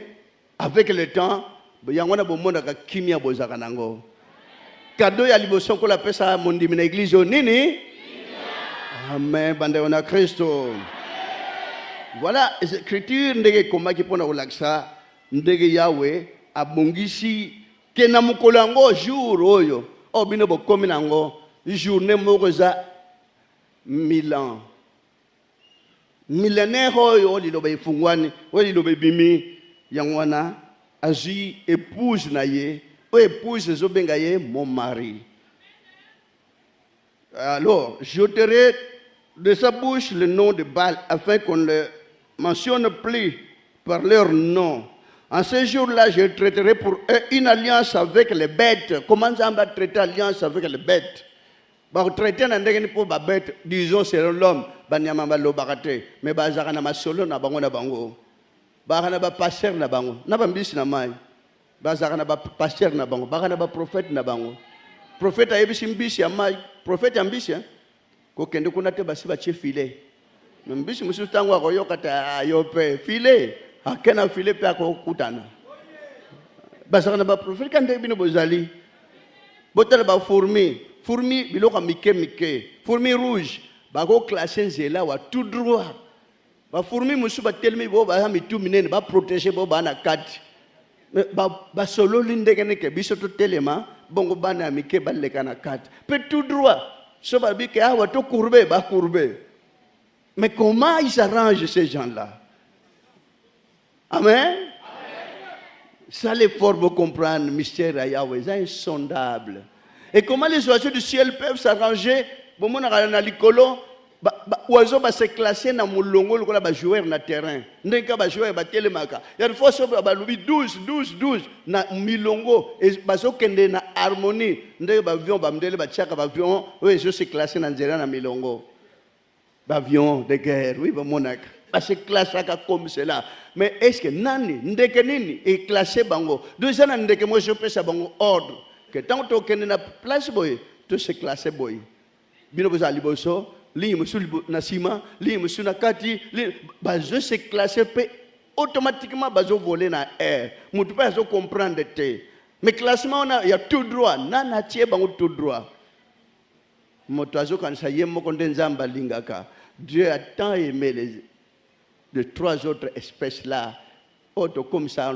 avec le temps, il y a un bon kimia bozakanango. Cadeau ya liboson ko la pesa mondi mina église nini? Amen, bande on a Christo. Voilà, l'écriture ndege koma ki pona kolaksa ndege Yahweh abongisi ke na mukolango jour oyo. O bino bokomi nango journée moko za 1000 ans. Millénaire oyo liloba ifungwani, oyo liloba bimi yangwana azui épouse naye, ou épouse zobengaye mon mari. Alors, j'ôterai de sa bouche le nom de Baal afin qu'on ne le mentionne plus par leur nom. En ce jour-là, je traiterai pour eux une alliance avec les bêtes. Comment ça va traiter alliance avec les bêtes? Traiter pour les bêtes, disons c'est l'homme, mais bazara na masolo na bango na bango. Bazara na pasteur na bango, na bambisi na mai. Bazara na pasteur na bango, bazara na prophète na bango. Prophète ayebisi mbisi ya mai, prophète ambisi ko kende kuna te basi ba che filet. Mbisi musu tango akoyoka ta yope filet, akena filet pe akokutana. Bazara na prophète kande bino bozali. Botala ba fourmi biloko mike, fourmi rouge. Bako classé nzela wa tout droit. Ba fourmi musu ba telmi bo ba mitu minene ba protéger bo ba na kati. Ba solo lindeke ne ke biso to telema bongo bana mike ba leka na kati. Pe tout droit. So ba bi ke awa to courber ba courber. Mais comment ils s'arrangent ces gens-là? Amen. Ça les forme comprendre mystère à Yahweh, c'est insondable. Et comment les oiseaux du ciel peuvent s'arranger? Bon, on a un licolo, oiseau va se classer dans mon longo, le va jouer dans le terrain. N'enka va jouer à télémaka. Il y a des fois, ça va louer 12, na milongo, et baso kende na harmonie. N'enka va avion, va m'dele, va tchaka, va avion, oui, je se classer dans zéro na milongo. Avion de guerre, oui, va monak. Va se classer comme cela. Mais est-ce que nani, n'deke nini, est classé bango? Deux ans, n'deke moi je peux ça bango ordre. Que tant que tu es na place boy, tu se classes boy. Bino boza liboso, li musul na sima, li musul na kati, li bazo se classer pe automatiquement bazo voler na air. Mutu pas zo comprendre te. Mais classement on a il y a tout droit, na tie bango tout droit. Dieu a tant aimé les trois autres espèces là. Auto comme ça,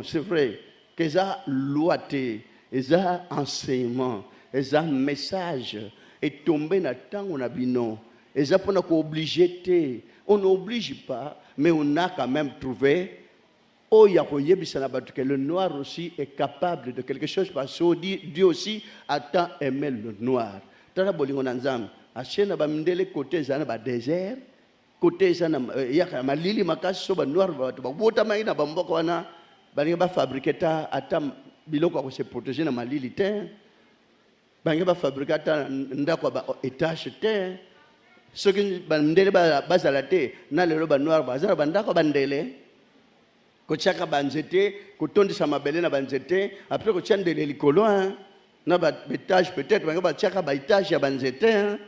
c'est vrai que ça loité, ça enseignement, ça message est tombé dans temps on a bino, et ça pour nous obliger, on n'oblige pas, mais on a quand même trouvé. Oh, que le noir aussi est capable de quelque chose parce que Dieu aussi a tant aimé le noir. Tala bolingo nanzam, achena ba mndele côté zana ba désert, côté zana ya malili makasi so ba noir ba bota maina ba mboko wana balinga ba fabriquer ta ata biloko ko se protéger na malili te. Balinga ba fabriquer ta ndako ba étage te. Ce qui ba mndele ba bazala te na lelo ba noir ba zana ba ndako ba ndele. Kochaka banzete, kotondisa mabele na banzete, après kochandele likolo na ba étage peut-être ba chaka ba étage ya banzete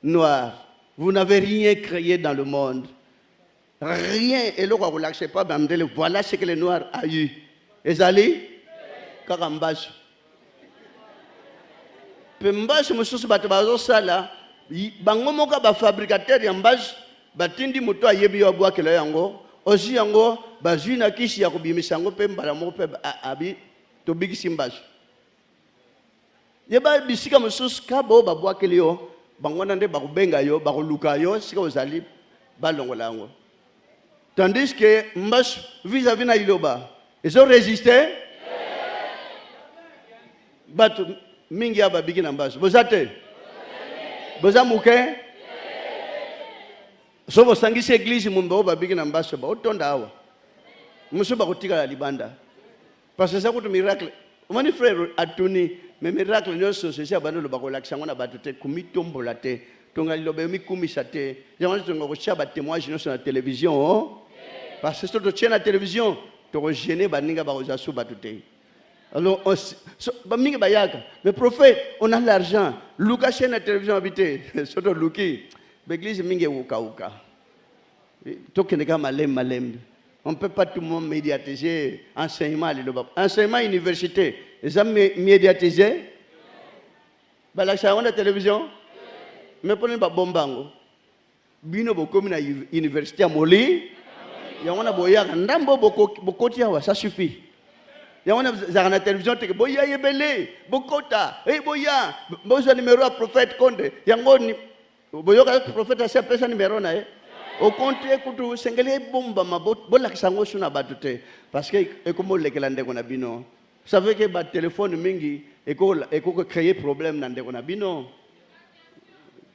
noir. Vous n'avez rien créé dans le monde. Rien. Et là vous l'acceptez pas bamdele, voilà ce que le noir a eu. Ezali kakambasho. Pembasho mususu bato bazo sala, bango moka ba fabricateur ya mbash, batindi moto ayebi yo bwakela yango. Aussi yango bazwi na kisi ya kobimisa yango pe mbala moko pe abi to bigisi mbaso yeba bisika mosusu kabo babwakeli yo bango nande bakubenga yo bakoluka yo sika ozali balongola yango tandis que mbaso vis-à-vis na iloba ils ont résisté bato mingi aba bigi na mbaso bozate bozamuke so vous sangisi église mumba babiki na mbaso ba otonda awa muso ba kotika la libanda parce que ça coûte miracle moni frère atuni mais miracle nyo société abando lo bakolakisa ngona batute kumitombola te tonga lilobe mikumisa te yango tonga ko chaba témoignage sur la télévision parce que sur la télévision to ko gêner baninga ba kozasu batute alors ba mingi bayaka mais prophète on a l'argent luka chaîne la télévision habité surtout luki l'église mingi uka. On ne peut pas tout le monde médiatiser enseignement. Enseignement université. Les gens médiatisés. La la télévision. Mais pour nous, bombango. Bino boko na université à Moli. Yawona boya ndambo bokoti awa ça suffit. Yawona za na télévision te boya yebele bokota. Eh boya bozo numéro à prophète Konde. Yango ni boyoka prophète a pesa numéro na au contraire kutu sengele bomba mabot bolakisa ngo suna batute parce que ekomo lekela ndeko na bino vous savez que ba téléphone mingi eko créer problème na ndeko na bino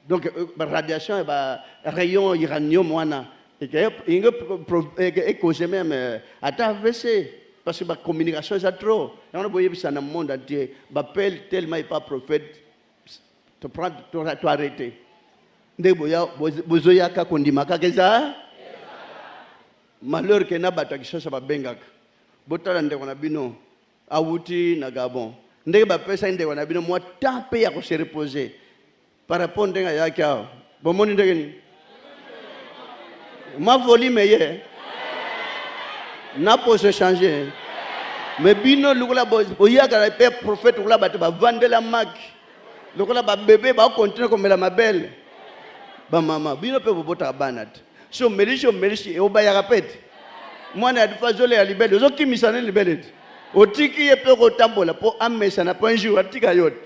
donc ba radiation ba rayon uranium wana et cause même ata AVC parce que la communication est trop on a boyé ça dans le monde entier ba appelle tellement pas prophète te prendre to arrêter ndeboya bozoya ka kondima ka keza malheur que na bato kishosa babengaka botala ndeko na bino awuti na Gabon ndenge ba pesa ndeko na bino mo tape ya ko se reposer par rapport ndenga yake awo bomoni ndenge ni ma volume ye na po se changer mais bino lukula boyaka la pe prophète lukula bato ba vandela mak lukula ba bébé ba continuer comme la mabelle ba mama bino pe bobota banat so merishi e obaya rapete mwana adufazole ya libele ozokimisana libele otiki ye pe ko tambola po amesa na po un jour atika yote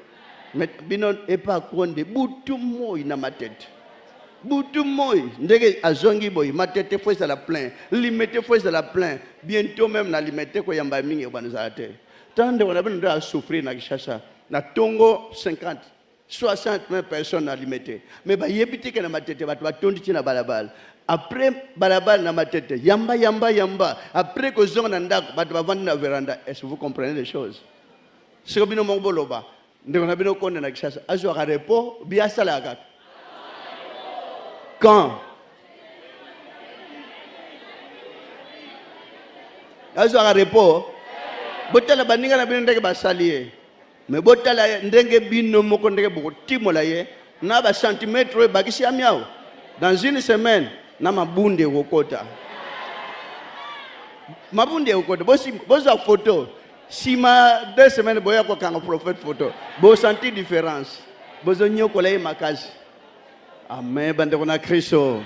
mais bino e pa konde butu moyi na matete butu moyi ndege azongi boyi matete faut ça la plein limité faut ça la plein bientôt même na limité ko yamba mingi obanza te tande wana bino ndo souffrir na kishasa na tongo 50 60 000 personnes à limiter. Mais bah yébiti que na matete bat batondi tina balabal. Après balabal na matete yamba. Après que zone ndak bat bavandi na veranda. Est-ce que vous comprenez les choses? Ce que bino mongoloba. Ndeko na bino konde na kishasa. Azo ka repo biya sala ka. Quand? Azo ka repo. Botala baninga na bino ndeke basalier. Mais botala ndenge bino moko ndenge boko timola ye na ba centimètre bakisi amiao dans une semaine na mabunde okota bosi boza photo Si ma 2 semaines boya ko kanga prophète photo, bo senti différence. Bozo nyoko lay makazi. Amen bande ko na Kristo.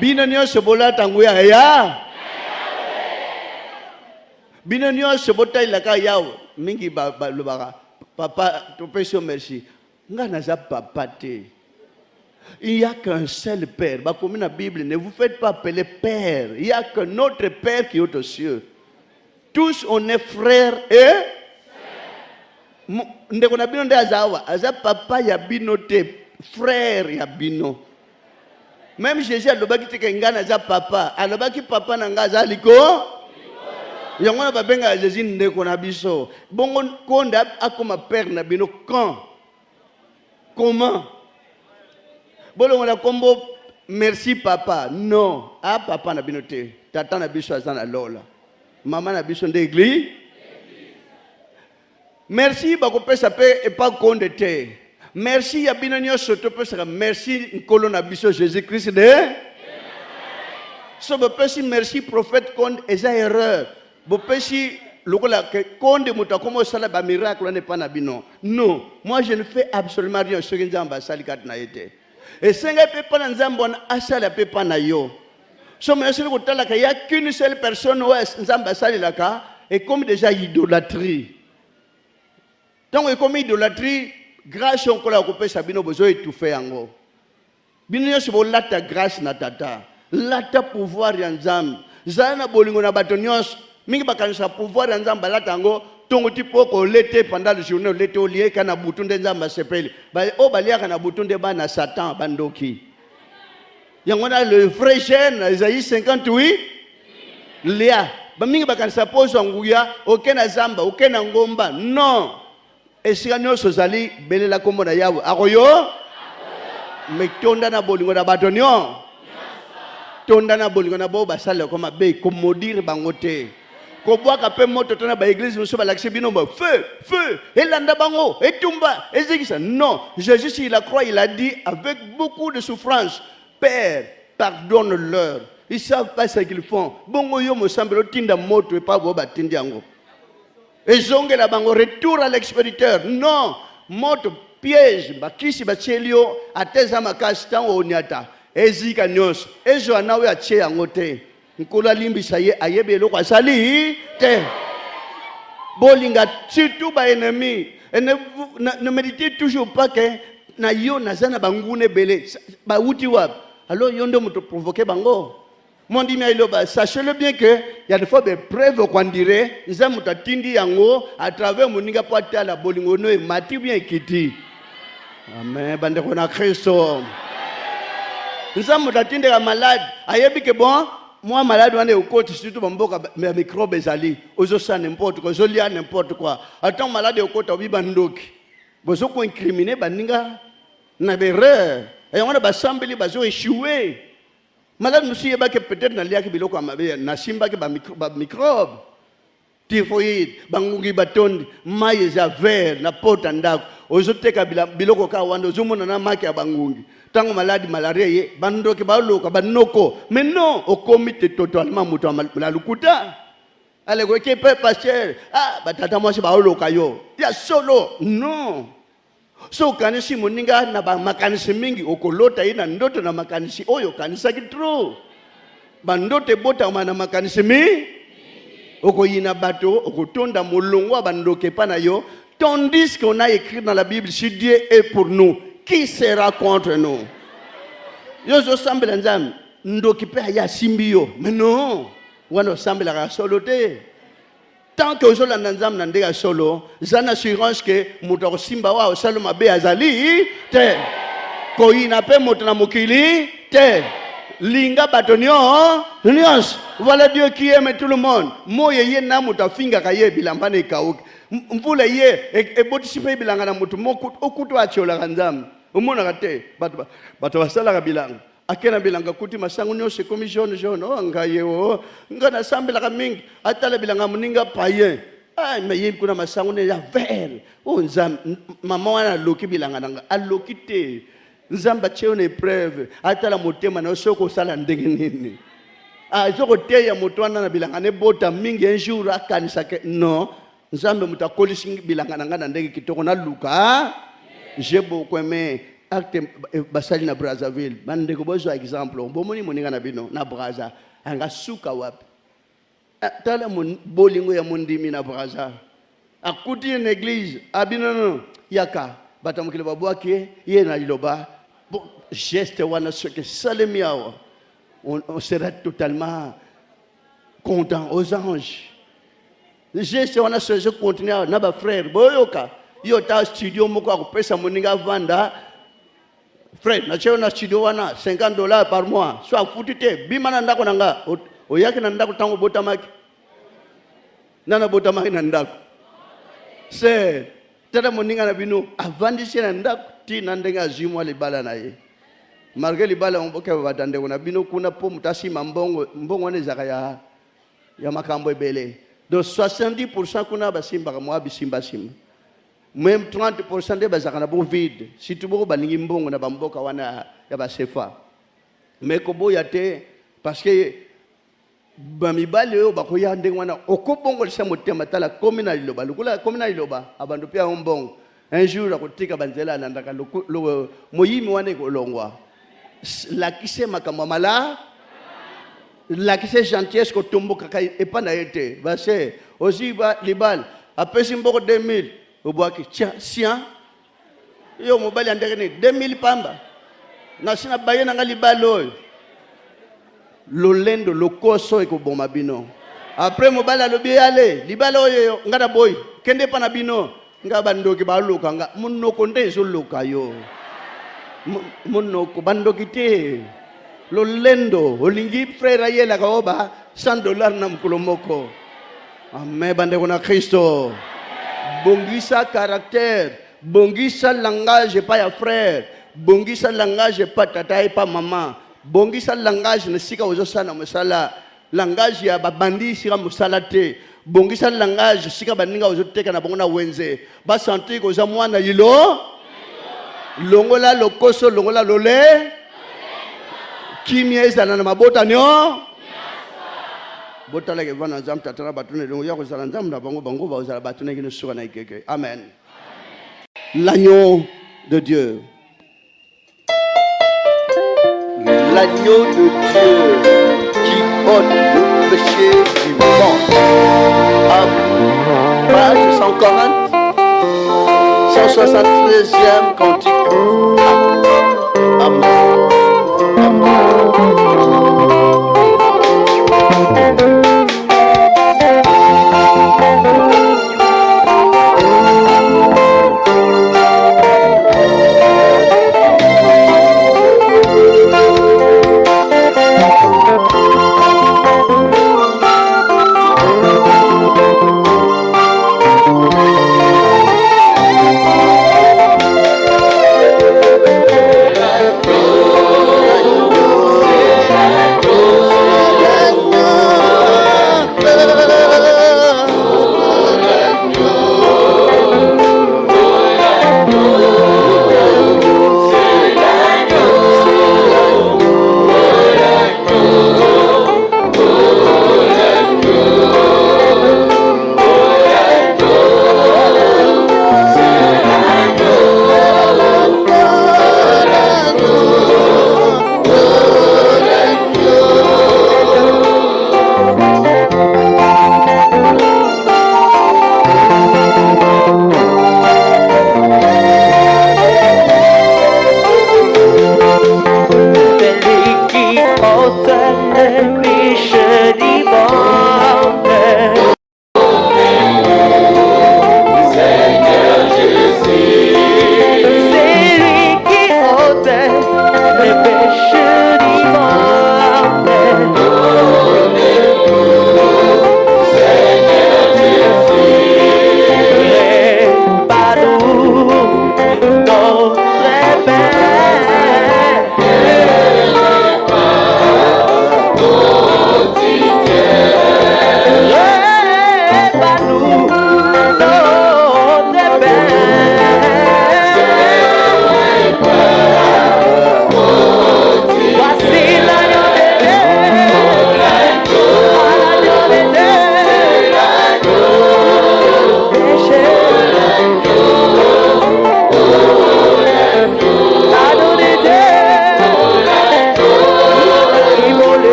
Bino nyonso bolata nguya ya. Bino nyonso botailaka yawo mingi lobaka papa topesio merci. Nga naza papa te. Il n'y a qu'un seul Père. Comme dans la Bible, ne vous faites pas appeler Père. Il n'y a que notre Père qui est aux cieux. Tous on est frères et ndeko na bino nde azawa aza papa ya bino te frère ya bino. Même Jésus alobaki te ke ngana aza papa, alobaki papa na nga aza liko yango na babenga Jésus ndeko na biso. Bongo konda akoma père na bino quand? Comment? Bolongo na kombo merci papa. Non, ah papa na bino te. Tata na biso azana lola. Maman na biso ndéglise. Merci bakopesa pe et pas konde te. Merci ya bino nyonso topesa merci nkolo na biso Jésus Christ de. So bopesi merci prophète konde eza erreur. Bopesi lokola ke konde mutakomo sala ba miracle ne pas na bino. Non, moi je ne fais absolument rien sur nzamba sali kat na yete. Et senga pe pa na nzamba na asala pe pa na yo. So merci ko tala ka ya qu'une seule personne ouais nzamba sali la ka et comme déjà idolâtrie. Donc comme idolâtrie grâce on kola ko pesa bino bezo étouffer yango. Bino yo se lata grâce na tata. Lata pouvoir ya nzamba. Zana bolingo na bato nyonso mingi bakanisa pouvoir ya nzamba lata yango. Tongo tipo ko lete pendant le journée lete au lié kana butunde nzamba sepeli ba o balia kana butunde bana Satan bandoki yangona le vrai jeune Isaïe 58 lia ba mingi bakanisa pozo nguya okena zamba okena ngomba non esika nyonso zali belela kombo na yawe akoyo metonda na bolingo na bato nyo tonda na bolingo na bo basala koma be komodire bangote. Kobwaka pe moto tona ba église muso ba lakse bino ba feu elanda bango etumba ezekisa. Non, Jésus il a croix, il a dit avec beaucoup de souffrance, Père, pardonne-leur, ils savent pas ce qu'ils font. Bongo yo mo sambelo tinda moto e pa bo ba tindi yango ezonge la bango retour à l'expéditeur. Non, moto piège ba kisi ba chelio ateza makasi tango onyata ezika nyonso ezo anawe ache yango te. Nkola limbisa ye ayebe eloko asali te. Bolinga surtout ba ennemi. Et ne méditez toujours pas que na yo nazana bangune bele ba uti wap. Alors yo ndo moto provoquer bango. Mon dit mais sachez-le bien que il y a des fois des preuves qu'on dirait nza moto tindi yango à travers moninga poata la bolingo no e mati bien kiti. Amen bande ko na Kristo. Nza moto tindi ka malade ayebi que bon moi malade on est au côté surtout bamboka mes microbes ezali ozo sa n'importe quoi ozo lia n'importe quoi attends malade au côté obi bandoki bozo ko incriminer baninga na berre et on a basambeli bazo échouer malade monsieur ba que peut-être na lia ki biloko amabe na simba ke ba microbe typhoïde bangungi batondi maye za ver na pota ndako ozo teka biloko ka wando ozo mona na maki ya bangungi. Tango maladi malaria ye bandoki baoloka banoko mais non au comité totalement muto la lukuta ale ko ke pasteur ah batata moi se baoloka yo ya solo non so kanisi moninga na ba makanisi mingi okolota ina ndoto na makanisi oyo kanisa kitro bandote bota na makanisi mi okoyina bato okotonda molongo bandoke pana yo tandis qu'on a écrit dans la Bible si Dieu est pour nous, qui sera contre nous? Yozo sambela nzambe ndoki pe ya simbio mais non wana sambela ka solo te tant que ozo landa nzambe na ndeka solo zana assurance que moto simba wa osalo mabe azali te ko ina pe moto na mokili te linga batonio nyos. Voilà Dieu qui aime tout le monde. Moye ye na moto finga ka ye bilamba ne kauki mvula ye e botisipe bilanga na moto moko okuto achola kanzambe. Umona kate bato basala kabilanga akena bilanga kuti masango nyose komi jaune oh ngaye o ngana sambela ka mingi atala bilanga muninga payen ah mais yim kuna masango ne ya vert o nzam mama wana loki bilanga nanga aloki te nzamba cheo ne preuve atala motema na soko sala ndenge nini azokote ya moto wana na bilanga ne bota mingi un jour akanisa ke non nzambe mutakolisi bilanga nanga na ndenge kitoko na luka j'ai beaucoup aimé acte basali na Brazzaville bandeko bozo exemple bomoni moninga na bino na Brazza anga suka wapi tala mon bolingo ya mondimi na Brazza akuti une église abino no yaka batamukile babwaki ye na liloba geste wana soke salemi awa on sera totalement content aux anges. Geste wana soke continuer na ba frère boyoka yo ta studio moko akupesa moninga vanda frère na cheo na studio wana $50 par mois so akutite bimana ndako nanga oyaki na ndako tango botamaki nana botamaki na ndako c'est tata moninga na bino avandisi na ndako ti na ndenge azimwa libala na ye malgré libala mboka batande kuna bino kuna po mutasi mbongo wana ezaka ya makambo ebele donc 70% kuna basimba mwa bisimba même 30% de bazaka na bo vide si tu boko balingi mbongo na bamboka wana ya basefa mais koboya te parce que bamibale oyo bakoya ndenge wana okobongolisa motema tala komi na liloba lukula komi na liloba abandu pia mbongo un jour akotika banzela alandaka moyimi wana ekolongwa lakise makambo mala lakise gentillesse kotomboka kai epana ete base aussi ba libal apesi mboko 2000 obwaki tia sien yo mobali andeke ni 2000 pamba na sina baye na libal oyo lolendo lokoso ekoboma bino après mobali alobi ale libal oyo ngada boy kende pana bino ngaba ndoki baluka nga munoko ndezo luka yo munoko bandoki te lolendo olingi frère yela kaoba $100 na mkulo moko amen bandeko na Kristo bongisa caractère bongisa langage pa ya frère bongisa langage pa tata pa maman bongisa langage na sika ozosana musala langage ya babandi sika musala te bongisa langage sika baninga ozoteka na bango na wenze ba sentir ko za mwana yilo longola lokoso longola lole kimia ezala na mabota nyo botala ke vana nzam tatana batune longo ya ko zala nzam na bango ba ozala batune kino suka na ikeke amen. L'agneau de Dieu, l'agneau de Dieu qui ôte le péché du monde. Page 140, 173e cantique. Amen.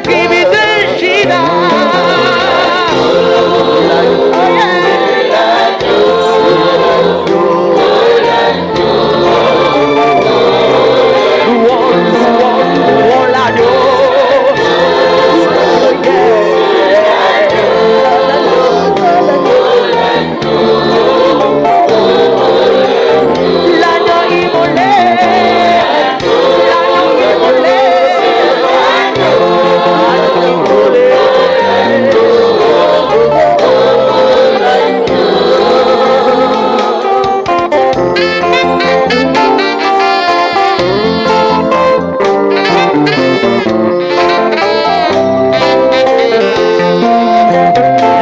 tribu de Juda.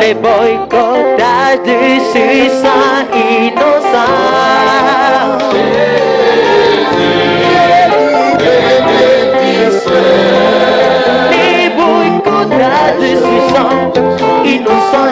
Les boycottages du suicide innocent. Les boycottages du suicide innocent.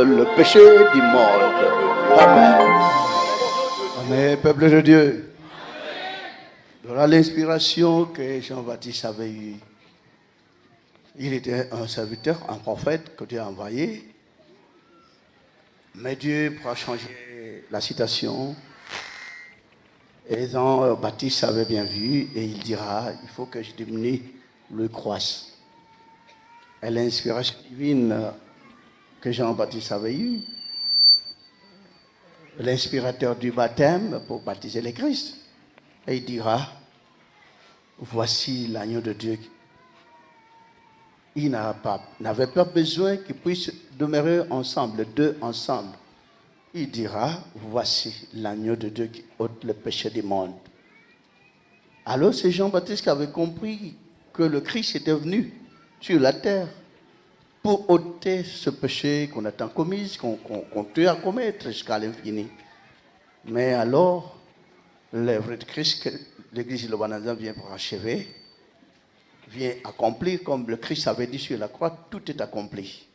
Le péché du monde. Amen. Amen, peuple de Dieu. Voilà l'inspiration que Jean-Baptiste avait eue. Il était un serviteur, un prophète que Dieu a envoyé. Mais Dieu pourra changer la citation. Et Jean-Baptiste avait bien vu et il dira, il faut que je diminue, lui croisse. Et l'inspiration divine que Jean-Baptiste avait eue, l'inspirateur du baptême pour baptiser les Christ. Et il dira, voici l'agneau de Dieu. Il n'avait pas besoin qu'ils puissent demeurer ensemble, deux ensemble. Il dira, voici l'agneau de Dieu qui ôte le péché du monde. Alors c'est Jean-Baptiste qui avait compris que le Christ était venu sur la terre pour ôter ce péché qu'on a tant commis, qu'on tue à commettre jusqu'à l'infini. Mais alors, l'œuvre de Christ que l'Église de l'Obanazan vient pour achever, vient accomplir, comme le Christ avait dit sur la croix, tout est accompli.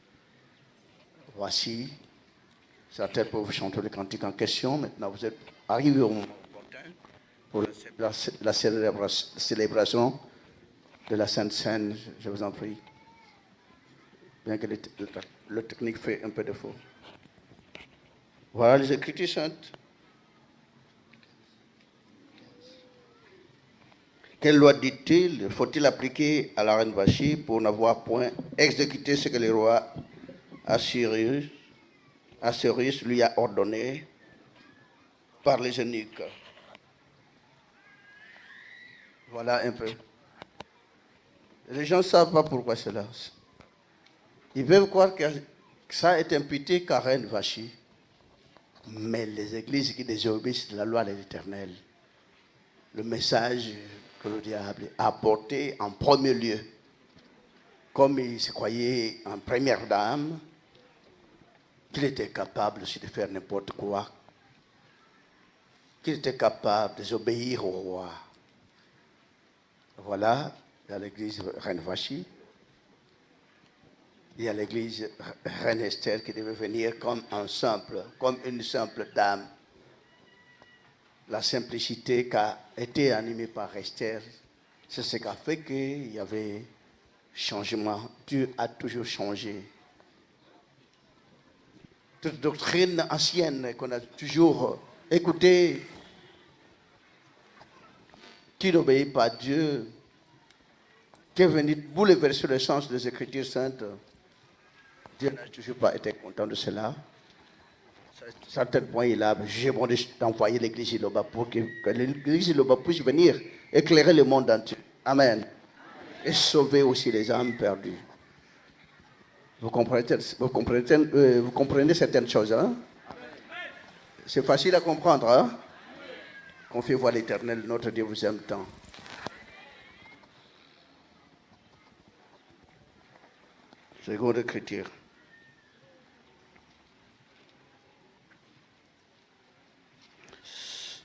Voici, certains peuvent chanter le cantique en question. Maintenant, vous êtes arrivés au moment opportun pour la célébration de la Sainte Seine. Je vous en prie. Bien que le technique fait un peu de faux. Voilà les Écritures saintes. Quelle loi dit-il? Faut-il appliquer à la reine Vachi pour n'avoir point exécuté ce que le roi Assyrius lui a ordonné par les eunuques? Voilà un peu. Les gens ne savent pas pourquoi cela. Ils peuvent croire que ça est imputé qu'à reine Vachi. Mais les églises qui désobéissent à la loi de l'Éternel, le message que le diable a apporté en premier lieu, comme il se croyait en première dame, qu'il était capable aussi de faire n'importe quoi, qu'il était capable de désobéir au roi. Voilà, il y a l'église Reine Vachi, il y a l'église Reine Esther qui devait venir comme une simple dame. La simplicité qui a été animée par Esther, c'est ce qui a fait qu'il y avait changement. Dieu a toujours changé. Toute doctrine ancienne qu'on a toujours écoutée, qui n'obéit pas à Dieu, qui est venu bouleverser le sens des Écritures saintes, Dieu n'a toujours pas été content de cela. À un certain point, il a jugé bon d'envoyer l'église Iloba pour que l'église Iloba puisse venir éclairer le monde entier. Amen. Et sauver aussi les âmes perdues. Vous comprenez certaines choses, hein? C'est facile à comprendre, hein? Confiez-vous à l'Éternel, notre Dieu vous aime tant. Seconde écriture.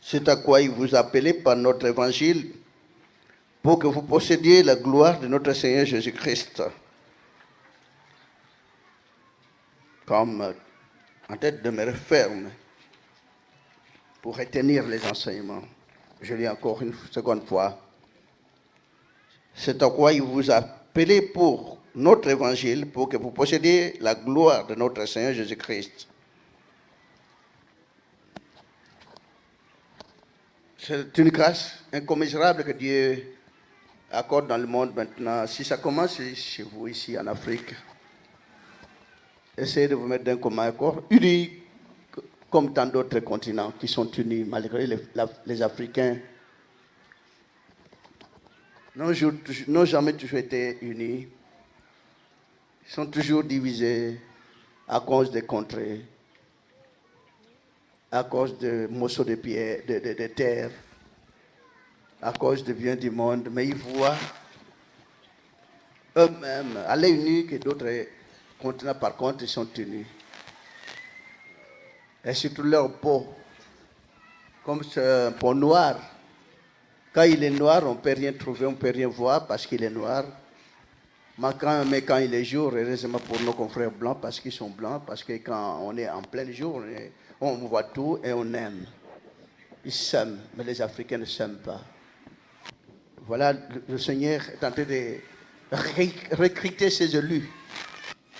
C'est à quoi il vous appelait par notre évangile, pour que vous possédiez la gloire de notre Seigneur Jésus-Christ. Comme en tête demeure ferme pour retenir les enseignements. Je lis encore une seconde fois. C'est à quoi il vous a appelé pour notre évangile, pour que vous possédiez la gloire de notre Seigneur Jésus-Christ. C'est une grâce incommensurable que Dieu accorde dans le monde maintenant. Si ça commence chez vous ici en Afrique, essayez de vous mettre d'un commun accord, unis comme tant d'autres continents qui sont unis malgré les Africains n'ont jamais toujours été unis. Ils sont toujours divisés à cause des contrées, à cause de morceaux de pierre, de terre, à cause des biens du monde. Mais ils voient eux-mêmes aller unis que d'autres continents, par contre, ils sont unis. Et surtout leur peau, comme c'est un peau noir. Quand il est noir, on ne peut rien trouver, on ne peut rien voir parce qu'il est noir. Mais quand il est jour, heureusement pour nos confrères blancs, parce qu'ils sont blancs, parce que quand on est en plein jour, on voit tout et on aime. Ils s'aiment, mais les Africains ne s'aiment pas. Voilà, le Seigneur est en train de recruter ses élus.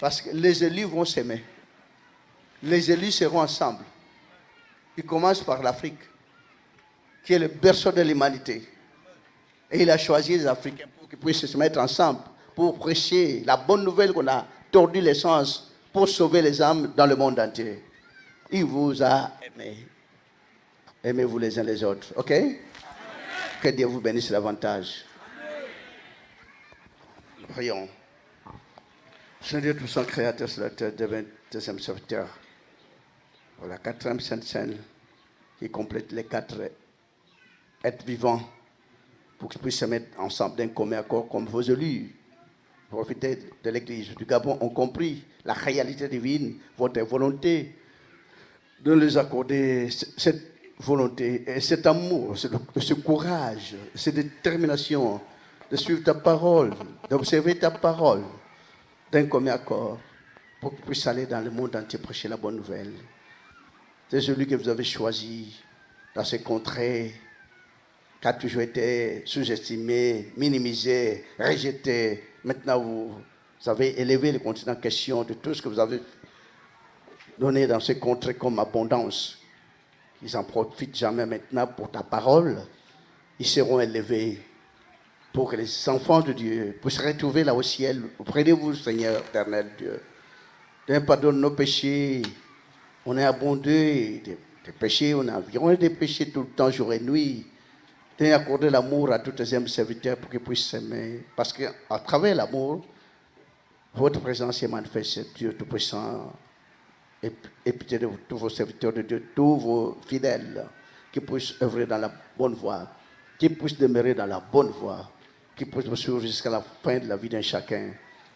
Parce que les élus vont s'aimer. Les élus seront ensemble. Il commence par l'Afrique, qui est le berceau de l'humanité. Et il a choisi les Africains pour qu'ils puissent se mettre ensemble, pour prêcher la bonne nouvelle qu'on a tordu les sens, pour sauver les âmes dans le monde entier. Il vous a aimé. Aimez-vous les uns les autres, ok? Que Dieu vous bénisse davantage. Prions. Seigneur tout-puissant, créateur sur la terre, deuxième serviteur. Pour la quatrième Sainte Seine, qui complète les 4 êtres vivants, pour qu'ils puissent se mettre ensemble d'un commun accord comme vos élus. profiter de l'Église du Gabon ont compris la réalité divine, votre volonté, de les accorder cette volonté et cet amour, ce courage, cette détermination de suivre ta parole, d'observer ta parole d'un commun accord pour qu'ils puissent aller dans le monde entier prêcher la bonne nouvelle. C'est celui que vous avez choisi dans ces contrées qui a toujours été sous-estimé, minimisé, rejeté. Maintenant, vous avez élevé le continent en question de tout ce que vous avez donné dans ces contrées comme abondance. Ils n'en profitent jamais maintenant pour ta parole. Ils seront élevés pour que les enfants de Dieu puissent retrouver là au ciel. Auprès de vous, Seigneur éternel Dieu. Dieu pardonne nos péchés. On est abondé des péchés. On a environ des péchés tout le temps, jour et nuit. Dieu accorde l'amour à tous tes âmes serviteurs pour qu'ils puissent s'aimer. Parce qu'à travers l'amour, votre présence est manifestée, Dieu Tout-Puissant. Et pitié de tous vos serviteurs de Dieu, tous vos fidèles, qui puissent œuvrer dans la bonne voie, qui puissent demeurer dans la bonne voie, qui puissent vous suivre jusqu'à la fin de la vie d'un chacun,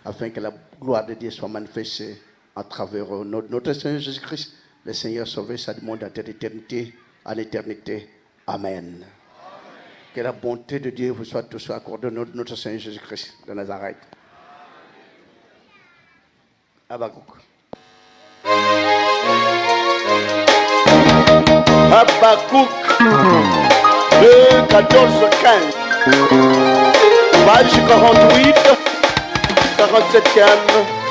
afin que la gloire de Dieu soit manifestée à travers notre Seigneur Jésus-Christ, le Seigneur sauvé, ça du monde d'éternité à l'éternité. Amen. Que la bonté de Dieu vous soit tous accordée, notre Seigneur Jésus-Christ de Nazareth. Habakkuk. Habakkuk 2, 14, 15. Page 48, 47e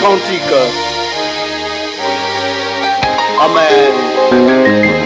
cantique. Amen.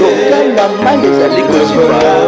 lokanga mai ezali kozipa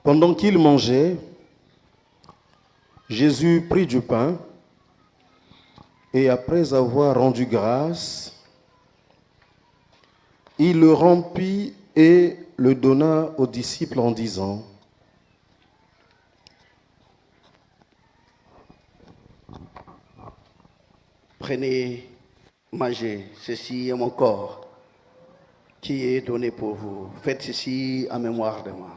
Pendant qu'il mangeait, Jésus prit du pain et après avoir rendu grâce, il le rompit et le donna aux disciples en disant: Prenez, mangez, ceci est mon corps qui est donné pour vous. Faites ceci en mémoire de moi.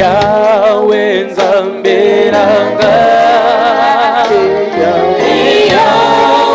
Yahweh Nzambelanga, Yahweh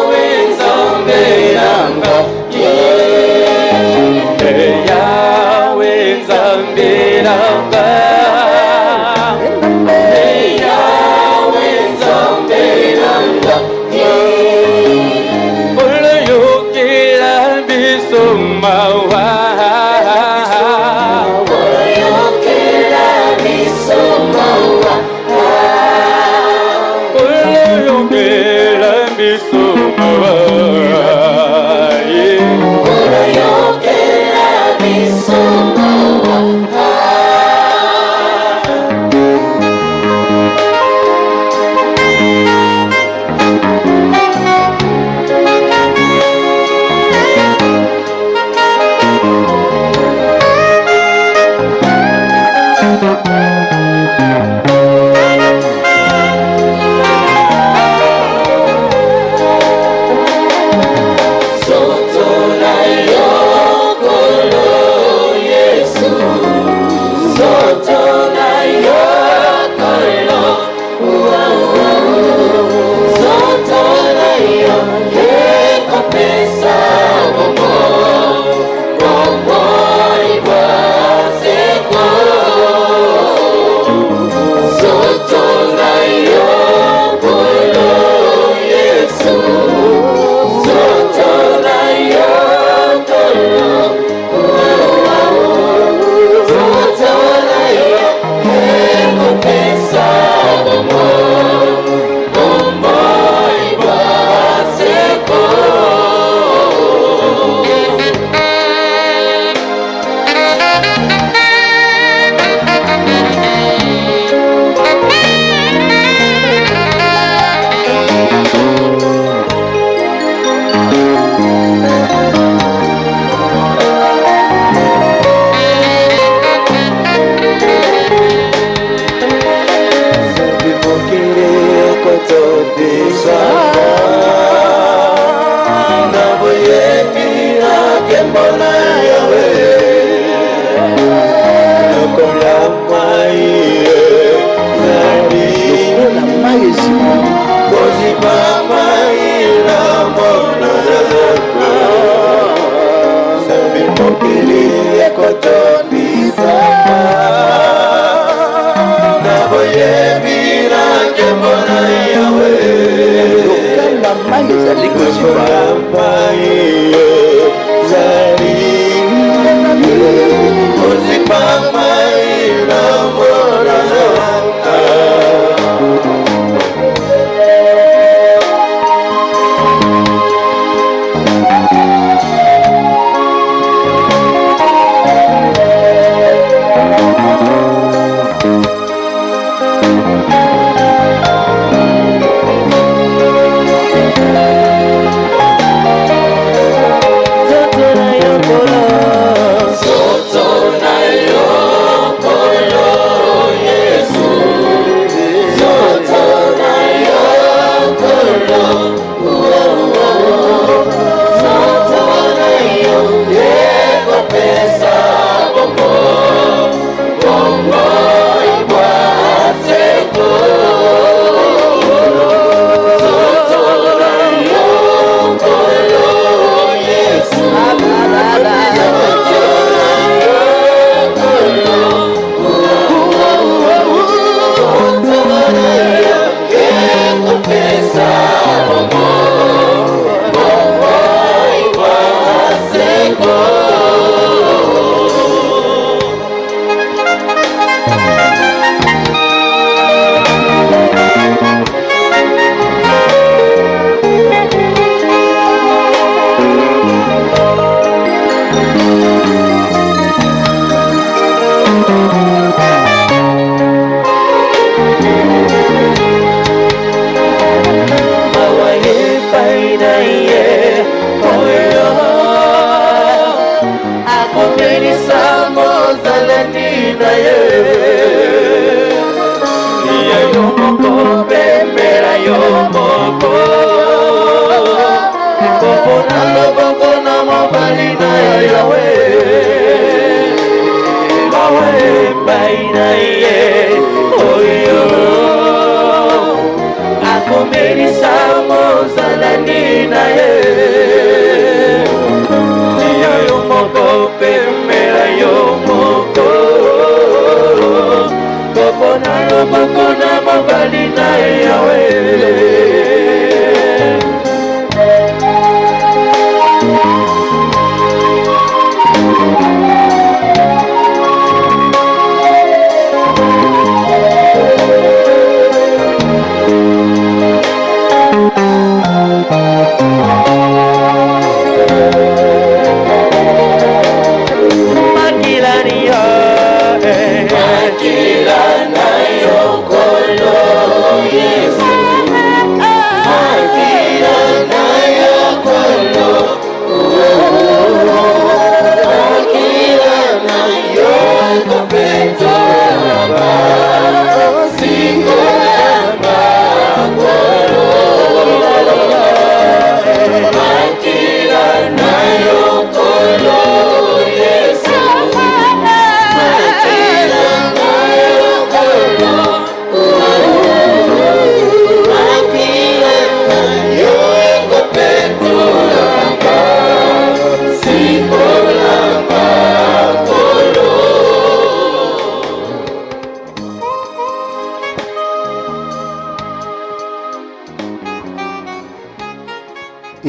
lokala mai ezali kozipa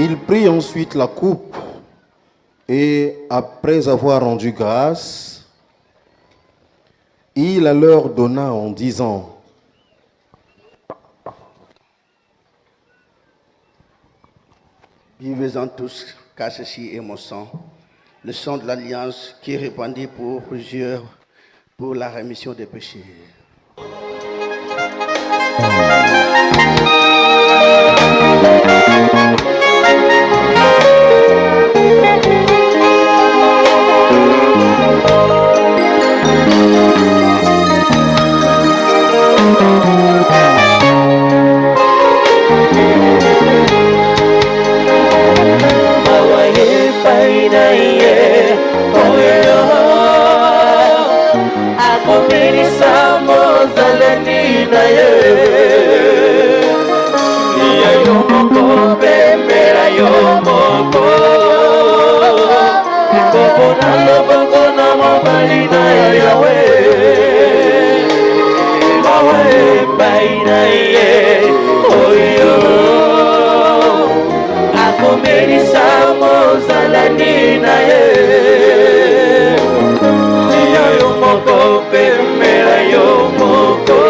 Il prit ensuite la coupe et, après avoir rendu grâce, il la leur donna en disant: Buvez-en tous, car ceci est mon sang, le sang de l'alliance qui est répandu pour plusieurs pour la rémission des péchés. Yahweh, epai na ye oyo akomelisa mozalani na ye liya yo moko pemela yo moko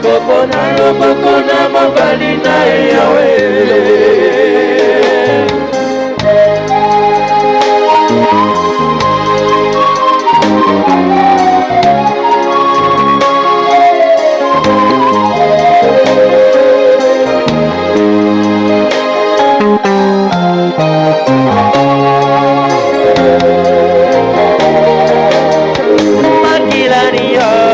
kopona loboko na mobali na yawe Yo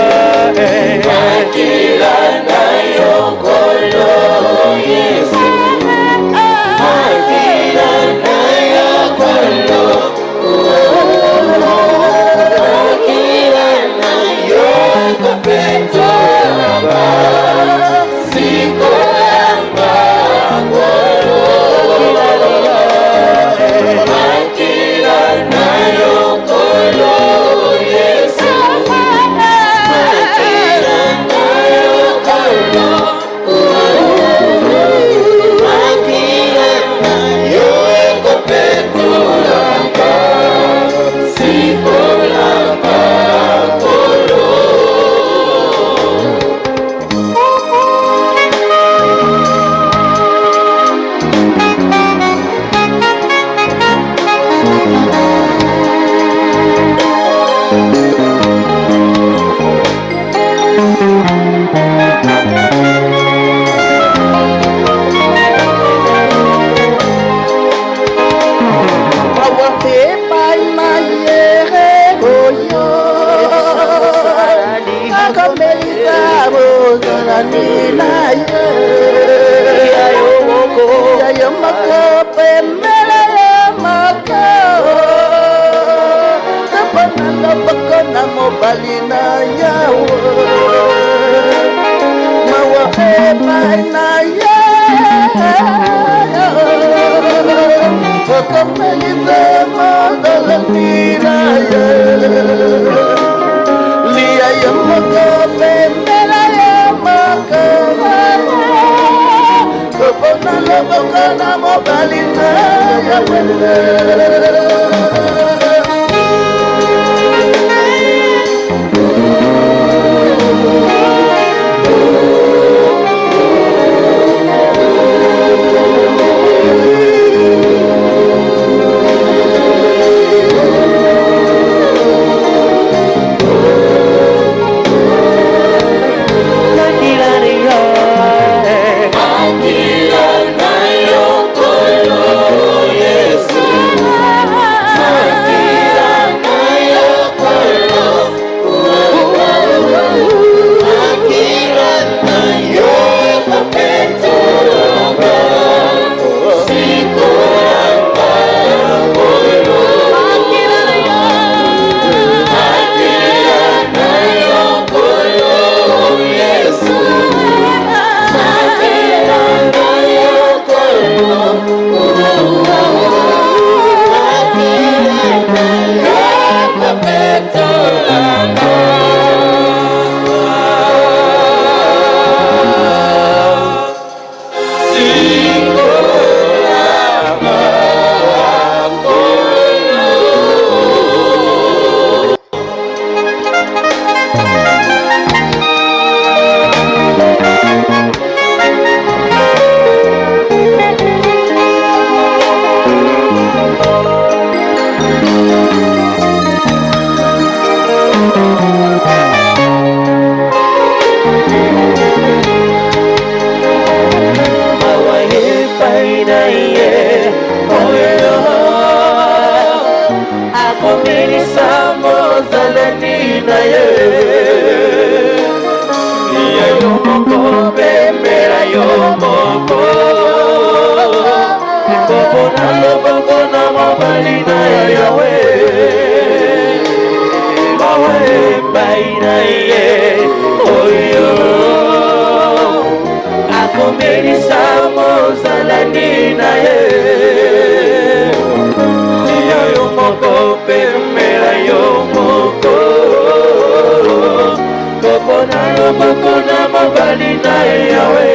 moko na mobali na yawe.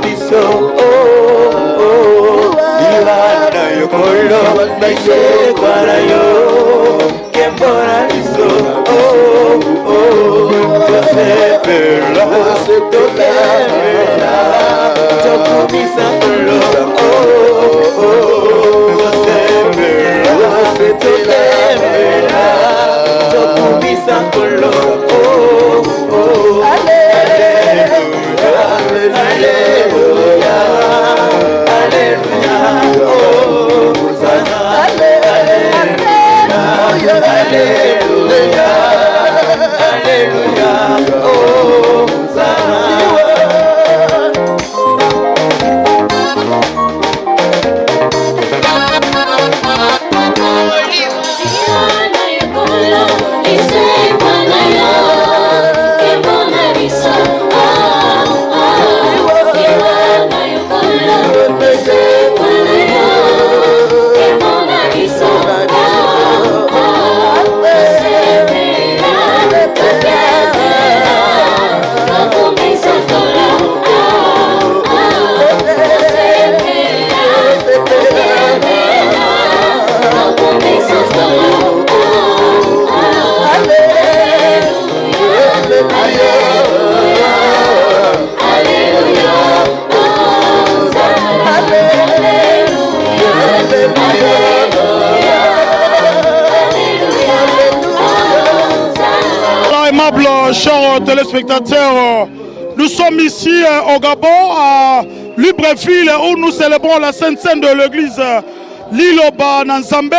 biso Libana yokolo Bisekwa na yo Kembona biso Tosepela Tokemela Tokumisa kolo Tosepela Tokemela Tokumisa kolo Chers téléspectateurs, nous sommes ici au Gabon, à Libreville, où nous célébrons la Sainte Seine de l'église Liloba Nanzambe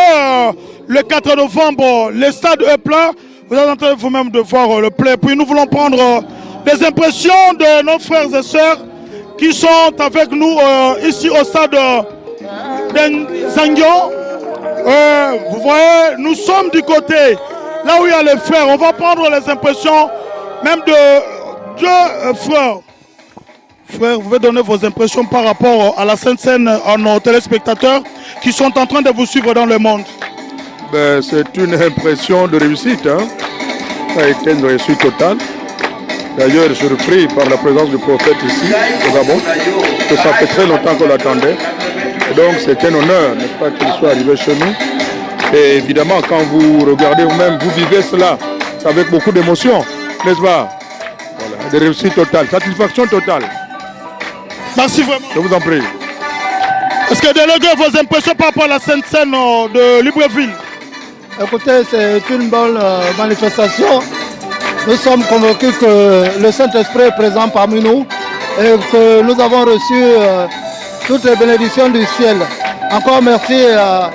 le 4 novembre. Le stade est plein. Vous êtes en train vous-même de voir le plein. Puis nous voulons prendre des impressions de nos frères et sœurs qui sont avec nous ici au stade d'Enzangion. Vous voyez, nous sommes du côté là où il y a les frères. On va prendre les impressions même de deux frères. Frères, vous pouvez donner vos impressions par rapport à la Sainte Seine à nos téléspectateurs qui sont en train de vous suivre dans le monde. Ben, c'est une impression de réussite. Hein. Ça a été une réussite totale. D'ailleurs, surpris par la présence du prophète ici, au Gabon, que ça fait très longtemps qu'on l'attendait. Donc c'est un honneur, n'est-ce pas, qu'il soit arrivé chez nous. Et évidemment, quand vous regardez vous-même, vous vivez cela avec beaucoup d'émotion, n'est-ce pas? Voilà, des réussites totales, satisfaction totale. Merci vraiment. Je vous en prie. Est-ce que déléguez vos impressions par rapport à la Sainte Seine de Libreville? Écoutez, c'est une bonne manifestation. Nous sommes convaincus que le Saint-Esprit est présent parmi nous et que nous avons reçu toutes les bénédictions du ciel. Encore merci à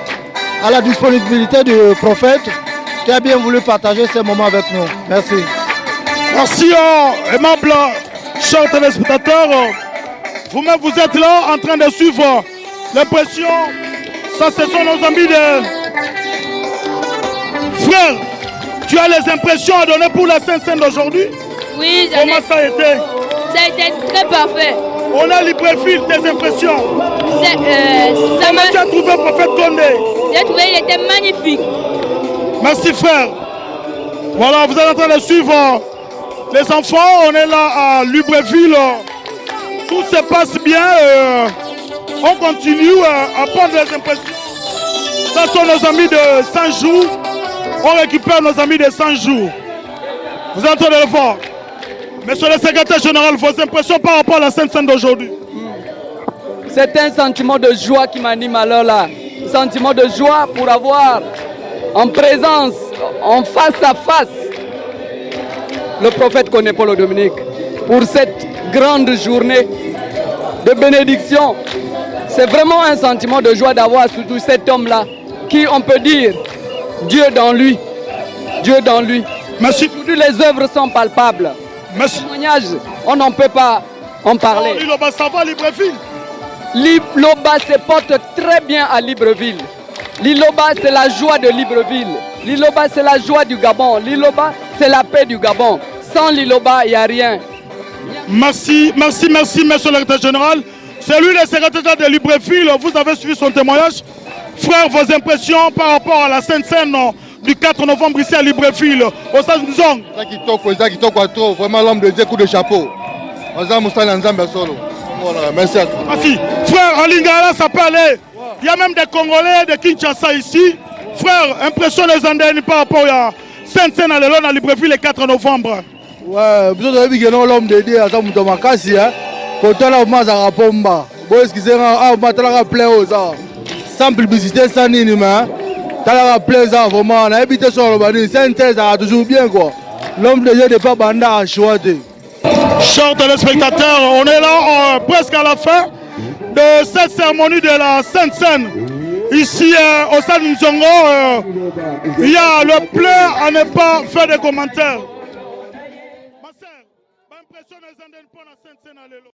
la disponibilité du prophète qui a bien voulu partager ces moments avec nous. Merci. Merci, aimables chers téléspectateurs. Vous-même, vous êtes là en train de suivre l'impression. Ça, ce sont nos amis de... Frère, tu as les impressions à donner pour la Sainte Seine d'aujourd'hui? Oui, comment ça a été? Ça a été très parfait. On a Libreville, tes impressions. Comment tu as trouvé le prophète Condé? J'ai trouvé qu'il était magnifique. Merci frère. Voilà, vous êtes en train de suivre les enfants. On est là à Libreville. Tout se passe bien. On continue à prendre les impressions. Ce sont nos amis de 100 jours. On récupère nos amis de 100 jours. Vous êtes en train de le voir. Monsieur le secrétaire général, vos impressions par rapport à la Sainte Seine d'aujourd'hui? C'est un sentiment de joie qui m'anime alors là. Un sentiment de joie pour avoir en présence, en face à face, le prophète Paul Dominique. Pour cette grande journée de bénédiction. C'est vraiment un sentiment de joie d'avoir surtout cet homme-là qui, on peut dire, Dieu dans lui. Dieu dans lui. Merci. Toutes les œuvres sont palpables. Merci. Le témoignage, on n'en peut pas en parler. Liloba, ça va, Libreville? Liloba se porte très bien à Libreville. Liloba, c'est la joie de Libreville. Liloba, c'est la joie du Gabon. Liloba, c'est la paix du Gabon. Sans Liloba, il n'y a rien. Merci, merci, merci, monsieur le secrétaire général. C'est lui le secrétaire de Libreville. Vous avez suivi son témoignage. Frère, vos impressions par rapport à la Sainte Seine du 4 novembre ici à Libreville, au stade Nzong. Vraiment l'homme de Dieu, coup de chapeau. Voilà, merci à toi. Merci. Frère, en Lingala, ça peut aller. Il y a même des Congolais de Kinshasa ici. Frère, impression des Andéens par rapport à Sainte-Seine à l'élan à Libreville le 4 novembre. Ouais, vous avez vu que l'homme de Dieu, ça m'a makasi, hein. Quand on a commencé à pomba, bon, excusez-moi, on m'a appelé aux gens. Sans publicité, sans nini, mais t'as appelé ça vraiment. On a habité sur le bani, Sainte-Seine, ça va toujours bien, quoi. L'homme de Dieu n'est pas banda à choisir. Chers téléspectateurs, on est là presque à la fin de cette cérémonie de la Sainte-Seine. Ici au stade Nzongo, il y a le plein à ne pas faire de commentaires. Ma sœur, l'impression des Andéens pour la Sainte-Seine à l'élo.